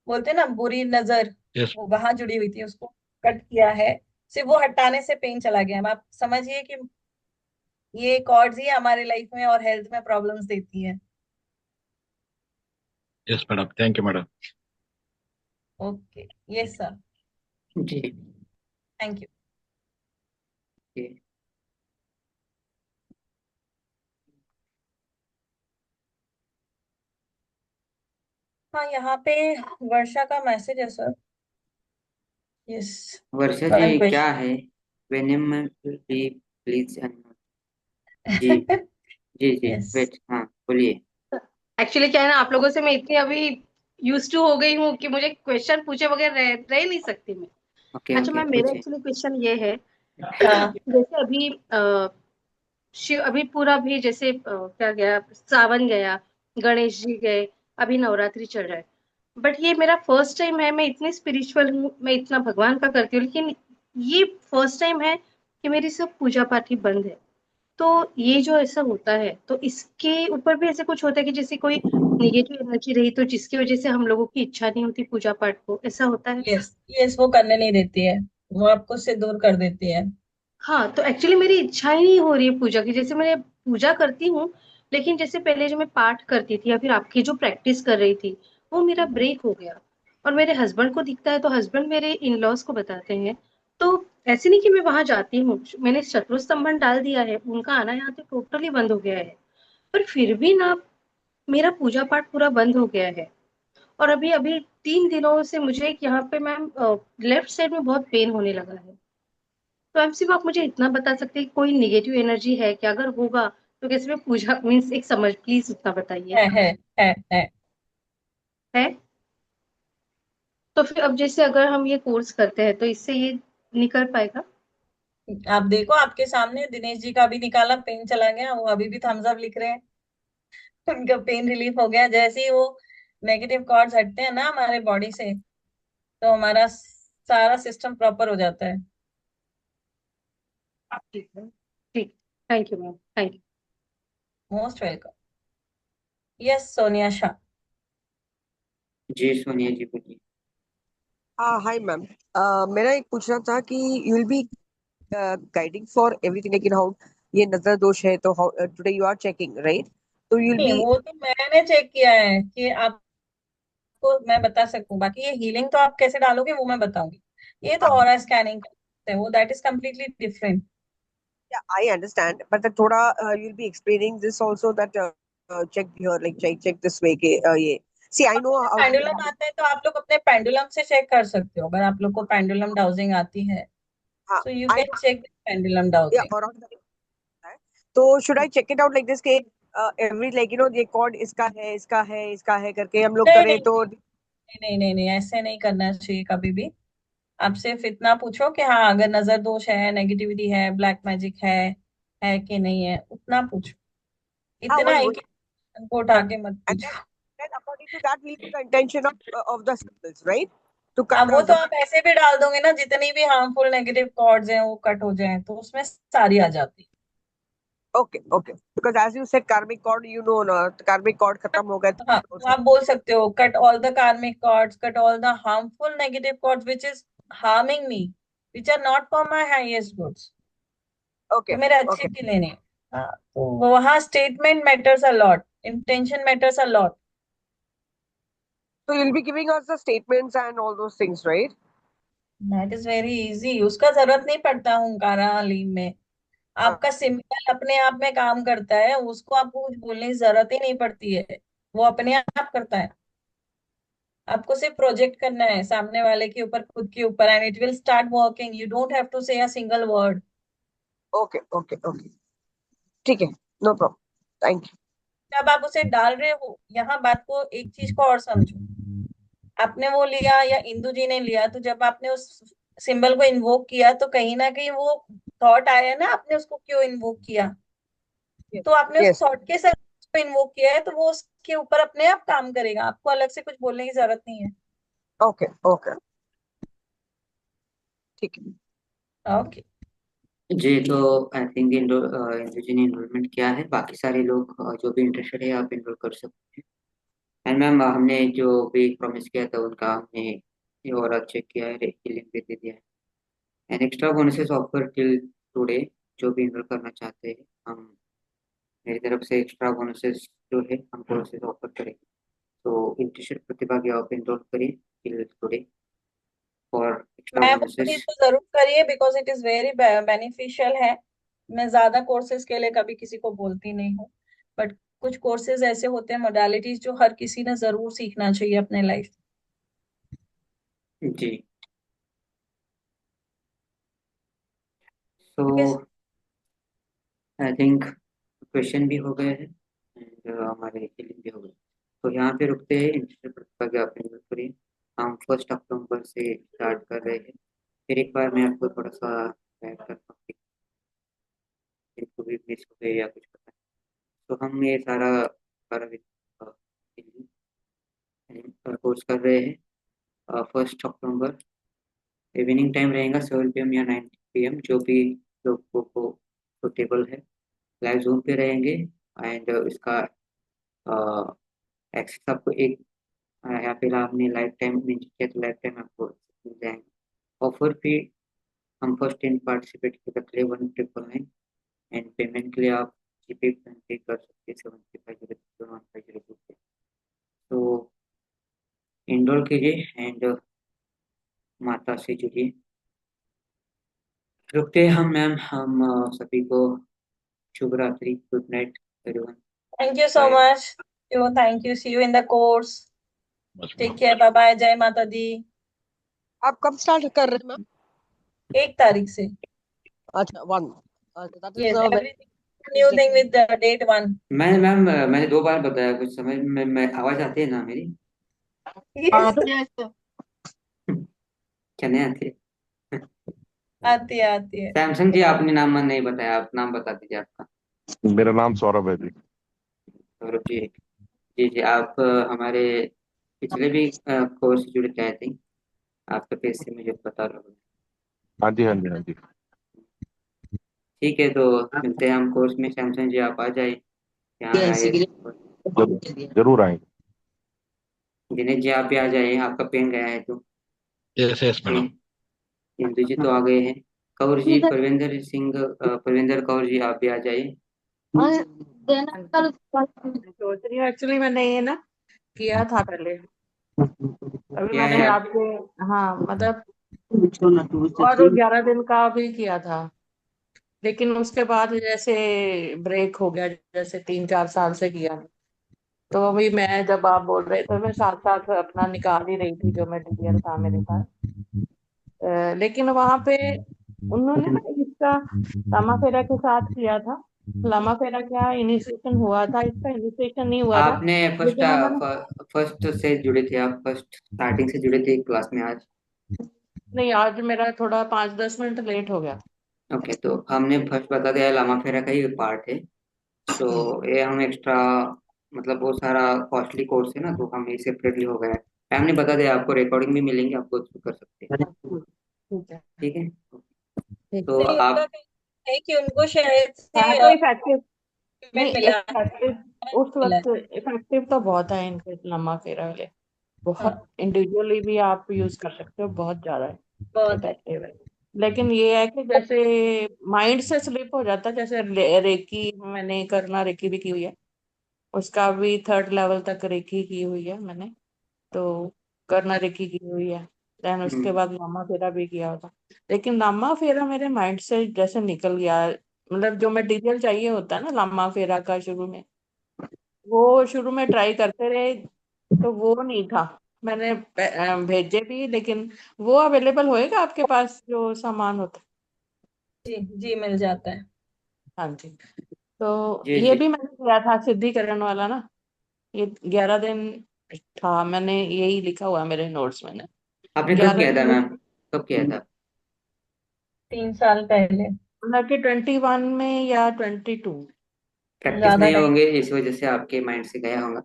बोलते हैं ना बुरी नजर, यस। वो वहां जुड़ी हुई थी, उसको कट किया है। सिर्फ वो हटाने से पेन चला गया। अब आप समझिए कि ये कॉर्ड्स ही हमारे लाइफ में और हेल्थ में प्रॉब्लम्स देती हैं। Yes madam, thank you madam. Okay, yes sir, जी। Thank you. जी। हाँ, यहाँ पे वर्षा का मैसेज है सर। यस, वर्षा वन जी क्या क्वेश्चन। है? वेनिम भी प्लीज। जी। जी जी, यस। वेट, हाँ बोलिए। एक्चुअली क्या है ना, आप लोगों से मैं इतनी अभी यूज टू हो गई हूँ कि मुझे क्वेश्चन पूछे बगैर रह नहीं सकती मैं। ओके अच्छा ओके, मैम, मेरा पूछिए। एक्चुअली क्वेश्चन ये है, हाँ। जैसे अभी शिव अभी पूरा भी जैसे क्या गया, सावन गया, गणेश जी गए, अभी नवरात्रि चल रहा है। बट ये मेरा फर्स्ट टाइम है, मैं इतनी स्पिरिचुअल हूँ, मैं इतना भगवान का करती हूँ, लेकिन ये फर्स्ट टाइम है कि मेरी सब पूजा पाठ ही बंद है। तो ये जो ऐसा होता है, तो इसके ऊपर भी ऐसे कुछ होता है कि जैसे कोई निगेटिव एनर्जी रही तो जिसकी वजह से हम लोगों की इच्छा नहीं होती पूजा पाठ को, ऐसा होता है? यस यस, वो करने नहीं देती है, वो आपको उससे दूर कर देती है। हाँ, तो एक्चुअली मेरी इच्छा ही नहीं हो रही है पूजा की। जैसे मैं पूजा करती हूँ, लेकिन जैसे पहले जो मैं पाठ करती थी या फिर आपकी जो प्रैक्टिस कर रही थी, वो मेरा ब्रेक हो गया। और मेरे हस्बैंड को दिखता है तो हस्बैंड मेरे इन लॉज को बताते हैं। तो ऐसे नहीं कि मैं वहां जाती हूँ, मैंने शत्रु स्तंभन डाल दिया है, उनका आना यहाँ तो टोटली बंद हो गया है। पर फिर भी ना, मेरा पूजा पाठ पूरा बंद हो गया है। और अभी अभी 3 दिनों से मुझे यहाँ पे मैम लेफ्ट साइड में बहुत पेन होने लगा है। तो मैम सिर्फ आप मुझे इतना बता सकते हैं कि कोई निगेटिव एनर्जी है कि अगर होगा तो कैसे मैं पूजा मीन्स एक समझ, प्लीज उतना बताइए। है है है है। है? तो फिर अब जैसे अगर हम ये कोर्स करते हैं तो इससे ये निकल पाएगा? आप देखो, आपके सामने दिनेश जी का भी निकाला, पेन चला गया, वो अभी भी थम्स अप लिख रहे हैं। उनका पेन रिलीफ हो गया। जैसे ही वो नेगेटिव कॉर्ड्स हटते हैं ना हमारे बॉडी से, तो हमारा सारा सिस्टम प्रॉपर हो जाता है। ठीक है, ठीक। Thank you ma'am, thank you. Most welcome. Yes, Sonia Shah. जी सोनिया जी बोलिए। हाँ हाय मैम। मेरा एक पूछना था कि you will be guiding for everything, लेकिन हाउ ये नजर दोष है तो how today you are checking right, तो यू विल नहीं, बी। वो तो मैंने चेक किया है कि आपको मैं बता सकूं। बाकी ये हीलिंग तो आप कैसे डालोगे वो मैं बताऊंगी। ये तो ऑरा स्कैनिंग है, वो that is completely different. Yeah, I understand, but the thoda you'll be explaining this also that check here, like check this way के ये. See, I know how to pendulum आता है तो आप लोग अपने पेंडुलम से चेक कर सकते हो। अगर आप लोग को पेंडुलम डाउजिंग आती है, हाँ so you I can check pendulum yeah dowsing. और तो should I check it out like this के every like you know ये कॉर्ड इसका है करके हम लोग नहीं करें नहीं तो. नहीं नहीं नहीं, ऐसे नहीं करना चाहिए कभी भी। आप सिर्फ इतना पूछो कि हाँ, अगर नजर दोष है, नेगेटिविटी है, ब्लैक मैजिक है कि नहीं है, उतना पूछो। हाँ इतना वही है वही. कि हमको उठा के मत And पूछो। then according to that we'll do the intention of the symbols, right? To cut अब वो down तो the. आप ऐसे भी डाल दोगे ना, जितनी भी हार्मफुल नेगेटिव कॉर्ड्स हैं वो कट हो जाएं, तो उसमें सारी आ जाती है। Okay, okay. Because as you said, karmic cord, you know, ना karmic cord खत्म हो गए हाँ, तो तो आप बोल सकते हो cut all the karmic cords, cut all the harmful negative cords which is harming me, which are not for my highest goods, okay, जो मेरे अच्छे okay. के लिए नहीं। हाँ, तो वहाँ statement matters a lot, intention matters a lot. So you'll be giving us the statements and all those things, right? That is very easy, उसका जरूरत नहीं पड़ता हुंकारा हलीम में। हाँ. आपका सिंबल अपने आप में काम करता है, उसको आपको कुछ बोलने की जरूरत ही नहीं पड़ती है, वो अपने आप करता है। आपको सिर्फ प्रोजेक्ट करना है सामने वाले के ऊपर, खुद के ऊपर, and it will start working. You don't have to say a single word. Okay, okay, okay. ठीक है, no problem. Thank you. जब आप उसे डाल रहे हो, यहाँ बात को, एक चीज को और समझो। आपने वो लिया या इंदु जी ने लिया, तो जब आपने उस सिंबल को इन्वोक किया तो कहीं ना कहीं वो थॉट आया ना, आपने उसको क्यों इन्वोक किया, Yes, तो आपने उस yes. थॉट के साथ इन्वोक किया है तो वो उसके ऊपर अपने आप काम करेगा, आपको अलग से कुछ बोलने की जरूरत नहीं है। ओके ओके, ठीक है। ओके। जी, तो आई थिंक इंदु जी ने इनरोलमेंट किया है। बाकी सारे लोग जो भी इंटरेस्टेड है आप इनरोल कर सकते हैं। एंड मैम हमने जो भी प्रॉमिस किया था उनका हमने ये और चेक किया है, लिंक भी दे दिया है। And extra bonuses offer till today, जो भी इनरोल करना चाहते हैं हम मेरी तरफ से एक्स्ट्रा बोनसेस जो है हम कोर्सेज ऑफर करेंगे। तो इंटरेस्टेड प्रतिभागी आप इनरोल करिए टिल टुडे फॉर एक्स्ट्रा मैं बोलती बोनसेस। तो जरूर करिए, because it is very beneficial है। मैं ज्यादा कोर्सेज के लिए कभी किसी को बोलती नहीं हूँ, बट कुछ कोर्सेज ऐसे होते हैं, मोडालिटीज, जो हर किसी ने जरूर सीखना चाहिए अपने लाइफ। जी, so because I think question भी हो गए हैं एंड हमारे healing भी हो गए। तो यहाँ पे रुकते हैं। इंटरेस्टेड प्रतिभागी आप इनरोल करिए। हम 1 अक्टूबर से स्टार्ट कर रहे हैं। फिर एक बार मैं आपको थोड़ा सा गाइड करता हूँ कि इनको भी मिस हो गए या कुछ पता नहीं। तो हम ये सारा सारा कोर्स कर रहे हैं। 1 अक्टूबर इवनिंग टाइम रहेगा 7 PM या 9 PM, जो भी लोगों को सुटेबल है। लाइव जूम पे रहेंगे एंड इसका एक्सेस आपको एक यहाँ पे आपने लाइफ टाइम में किया तो लाइफ टाइम आपको मिल जाएंगे। ऑफर फी हम फर्स्ट इन पार्टिसिपेट के बदले 1999 एंड पेमेंट के लिए आप जीपे पे कर सकते हैं 7502 पे। तो इनरोल कीजिए एंड माता से जुड़िए। रुकते हैं हम मैम। हम सभी को शुभ रात्रि, good night everyone, thank you so bye. Much. Thank you, see you in the course. बस take madam. Care, bye bye, जय माता दी। आप कब स्टार्ट कर रहे हैं मैम? 1 तारीख से। अच्छा, 1, that is yes, very everything new thing with date 1। Ma'am मैंने 2 बार बताया, कुछ समझ में आवाज आती है ना मेरी? क्या नहीं आती है? आती है, आती है। सैमसंग जी, आपने नाम नहीं बताया, आप नाम बता दीजिए आपका। मेरा नाम सौरभ है जी। सौरभ जी। जी जी, आप हमारे पिछले भी कोर्स से जुड़े थे आई थिंक, आपका पेज से मुझे पता लगा। हाँ जी, हाँ जी, हाँ जी। ठीक है, तो मिलते हैं हम कोर्स में। सैमसंग जी आप आ जाए, यहाँ आए। जरूर आएंगे। दिनेश जी आप भी आ जाइए, आपका पेन गया है तो। यस यस ये मैडम। इंदु जी तो आ गए हैं। कौर जी, परविंदर सिंह, परविंदर कौर जी आप भी आ जाइए। सोच रही हूँ एक्चुअली मैंने ये ना किया था पहले, अभी क्या है मैंने आप? आपके, हाँ मतलब, और 11 दिन का भी किया था, लेकिन उसके बाद जैसे ब्रेक हो गया, जैसे 3-4 साल से किया। तो अभी मैं, जब आप बोल रहे थे, मैं साथ साथ अपना निकाल ही रही थी जो मटेरियल था मेरे पास। लेकिन वहां पे उन्होंने ना इसका लामा फेरा के साथ किया था। लामा फेरा क्या इनिशिएशन हुआ था, इसका इनिशिएशन नहीं हुआ था, आपने फर्स्ट लेकिन उन्होंने, फर्स्ट से जुड़े थे, आप फर्स्ट स्टार्टिंग से जुड़े थे क्लास में आज? नहीं, आज मेरा थोड़ा 5-10 मिनट लेट हो गया। ओके, तो हमने फर्स्ट बता दिया लामा फेरा का ही पार्ट है। तो ये हम एक्स्ट्रा, मतलब वो सारा कॉस्टली कोर्स है ना, तो हम ये सेपरेटली हो गया है। हमने बता दिया, आपको रिकॉर्डिंग भी मिलेंगे, आप go through कर सकते हैं। ठीक है, ठीक है, ठीक तो नहीं, उनका आप कहना है कि उनको शायद से है तो इफेक्टिव। नहीं, पेमेंट मिला है। इफेक्टिव उस मिला है। वक्त इफेक्टिव तो बहुत है इनके लम्बा फेरा वाले, हाँ, बहुत इंडिविजुअली भी आप यूज कर सकते हो, बहुत ज्यादा बहुत है। इफेक्टिव है। लेकिन ये है कि जैसे माइंड से स्लिप हो जाता है, जैसे रेकी मैंने करना, रेकी भी की हुई है, उसका भी 3rd लेवल तक रेकी की हुई है मैंने, तो करना रेकी की हुई है। देन उसके हम्म, बाद लामा फेरा भी किया होता, लेकिन लामा फेरा मेरे माइंड से जैसे निकल गया। मतलब जो मटेरियल चाहिए होता है ना लामा फेरा का, शुरू में वो शुरू में ट्राई करते रहे, तो वो नहीं था। मैंने भेजे भी, लेकिन वो अवेलेबल होएगा आपके पास जो सामान होता जी जी, मिल जाता है। है? हाँ जी। तो जी ये जी। भी मैंने किया था सिद्धिकरण वाला ना, ये 11 दिन था, मैंने यही लिखा हुआ है मेरे नोट्स में ना, आपने कब ग्यारह किया था दिन मैम? कब किया था? 3 साल पहले। मतलब कि 21 में या 22। प्रैक्टिस ज्यादा नहीं नहीं। होंगे, इस वजह से आपके माइंड से गया होगा।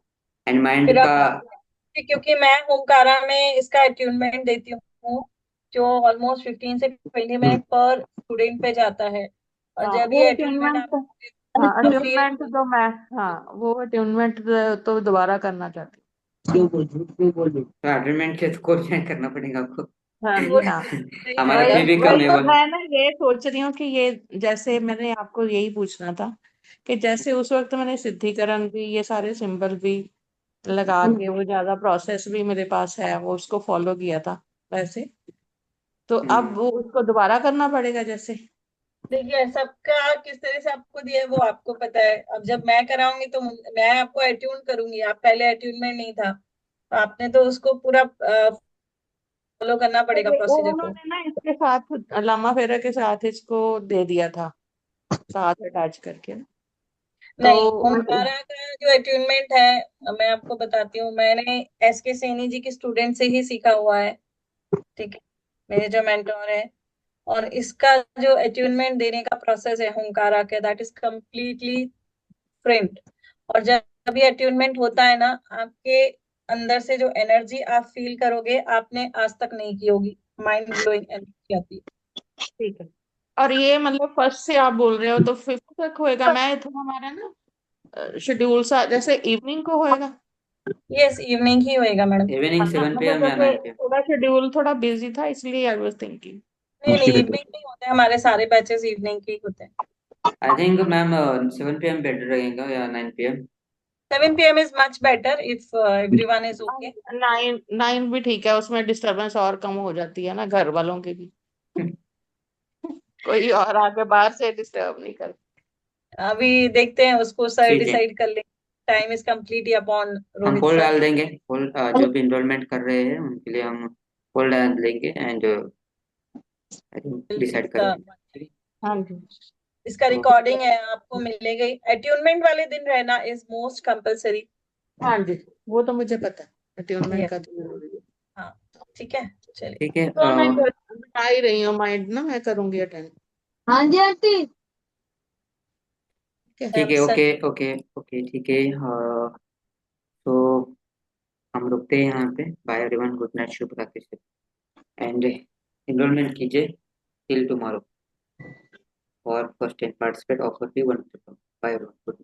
एंड माइंड फिर का अब क्योंकि मैं होमकारा में इसका अट्यूनमेंट देती हूँ, जो ऑलमोस्ट 15 से 20 मिनट पर स्टूडेंट पे जाता है, और हाँ जब वो ये अट्यूनमेंट अट्यूनमेंट, आप हाँ तो फिर अट्यूनमेंट तो मैं, हाँ वो अट्यूनमेंट तो दोबारा करना चाहती अटेंडमेंट के तो कोऑर्डिनेट करना पड़ेगा आपको। हूँ। हाँ वो जी हाँ। सही हमारा वही रहेगा। फी भी वही कम है तो वो। मैं ना ये सोच रही हूँ कि ये, जैसे मैंने आपको यही पूछना था कि जैसे उस वक्त मैंने सिद्धिकरण भी, ये सारे सिंबल भी लगा के, वो ज्यादा प्रोसेस भी मेरे पास है, वो उसको फॉलो किया था वैसे, तो अब वो उसको दोबारा करना पड़ेगा जैसे। देखिए सबका किस तरह से आपको दिया है वो आपको पता है। अब जब मैं कराऊंगी तो मैं आपको अट्यून करूंगी, आप पहले अट्यूनमेंट नहीं था, तो आपने तो उसको पूरा फॉलो करना तो पड़ेगा वो प्रोसीजर को। उन्होंने ना इसके साथ लामा फेरा के साथ इसको दे दिया था, साथ अटैच करके ना। तो नहीं, ओमकारा का जो अट्यूनमेंट है मैं आपको बताती हूँ, मैंने SK सैनी जी के स्टूडेंट से ही सीखा हुआ है, ठीक है, मेरे जो मेंटोर है। और इसका जो अट्यूनमेंट देने का प्रोसेस है ओमकारा का, दैट इज कम्प्लीटली फ्रेंड। और जब ये अट्यूनमेंट होता है ना, आपके अंदर से जो एनर्जी आप फील करोगे आपने आज तक नहीं की होगी, माइंड ब्लोइंग एनर्जी आती है। ठीक है। और ये मतलब फर्स्ट से आप बोल रहे हो तो फिफ्थ तक होएगा? मैं थोड़ा हमारा ना शेड्यूल सा जैसे इवनिंग को होएगा। यस, इवनिंग ही होएगा मैडम। इवनिंग हाँ 7 मतलब PM या जैसे 9 PM। थोड़ा शेड्यूल थोड़ा बिजी था, इसलिए आई वाज थिंकिंग। नहीं नहीं, इवनिंग नहीं होते, हमारे सारे बैचेस इवनिंग के ही होते हैं। I think ma'am 7 PM better रहेगा या 9 PM। 7 PM is much better if everyone is okay. 9 भी ठीक है, उसमें डिस्टरबेंस और कम हो जाती है ना घर वालों की भी। कोई और आके बाहर से डिस्टर्ब नहीं कर। अभी देखते हैं, उसको सर ठीक है, डिसाइड कर लेंगे। टाइम इज कम्प्लीटली अपॉन हम रोहित पोल सर। डाल देंगे। पोल जो भी इनरोलमेंट कर रहे हैं उनके लिए हम पोल डाल देंगे एंड आई थिंक डिसाइड कर इसका लेंगे। ठीक हाँ जी। इसका है, तो रिकॉर्डिंग है, आपको मिलेगा ही। अट्यूनमेंट वाले दिन रहना इज मोस्ट कंपलसरी। हाँ जी, वो तो मुझे पता है, अट्यूनमेंट यस, का तो जरूरी है। हाँ, ठीक है, चलिए। ठीक है। तो मैं बता ही रही हूँ, माइंड ना मैं करूंगी अटेंड। हाँ जी आंटी। ठीक है। ठीक है, सर, ओके ओके ओके, ठीक है। तो हम रुकते हैं यहाँ पे। बाय एवरीवन, गुड नाइट, शुभ रात्रि एंड इनरोलमेंट कीजिए till tomorrow for first and participate offer fee 1। Bye everyone, good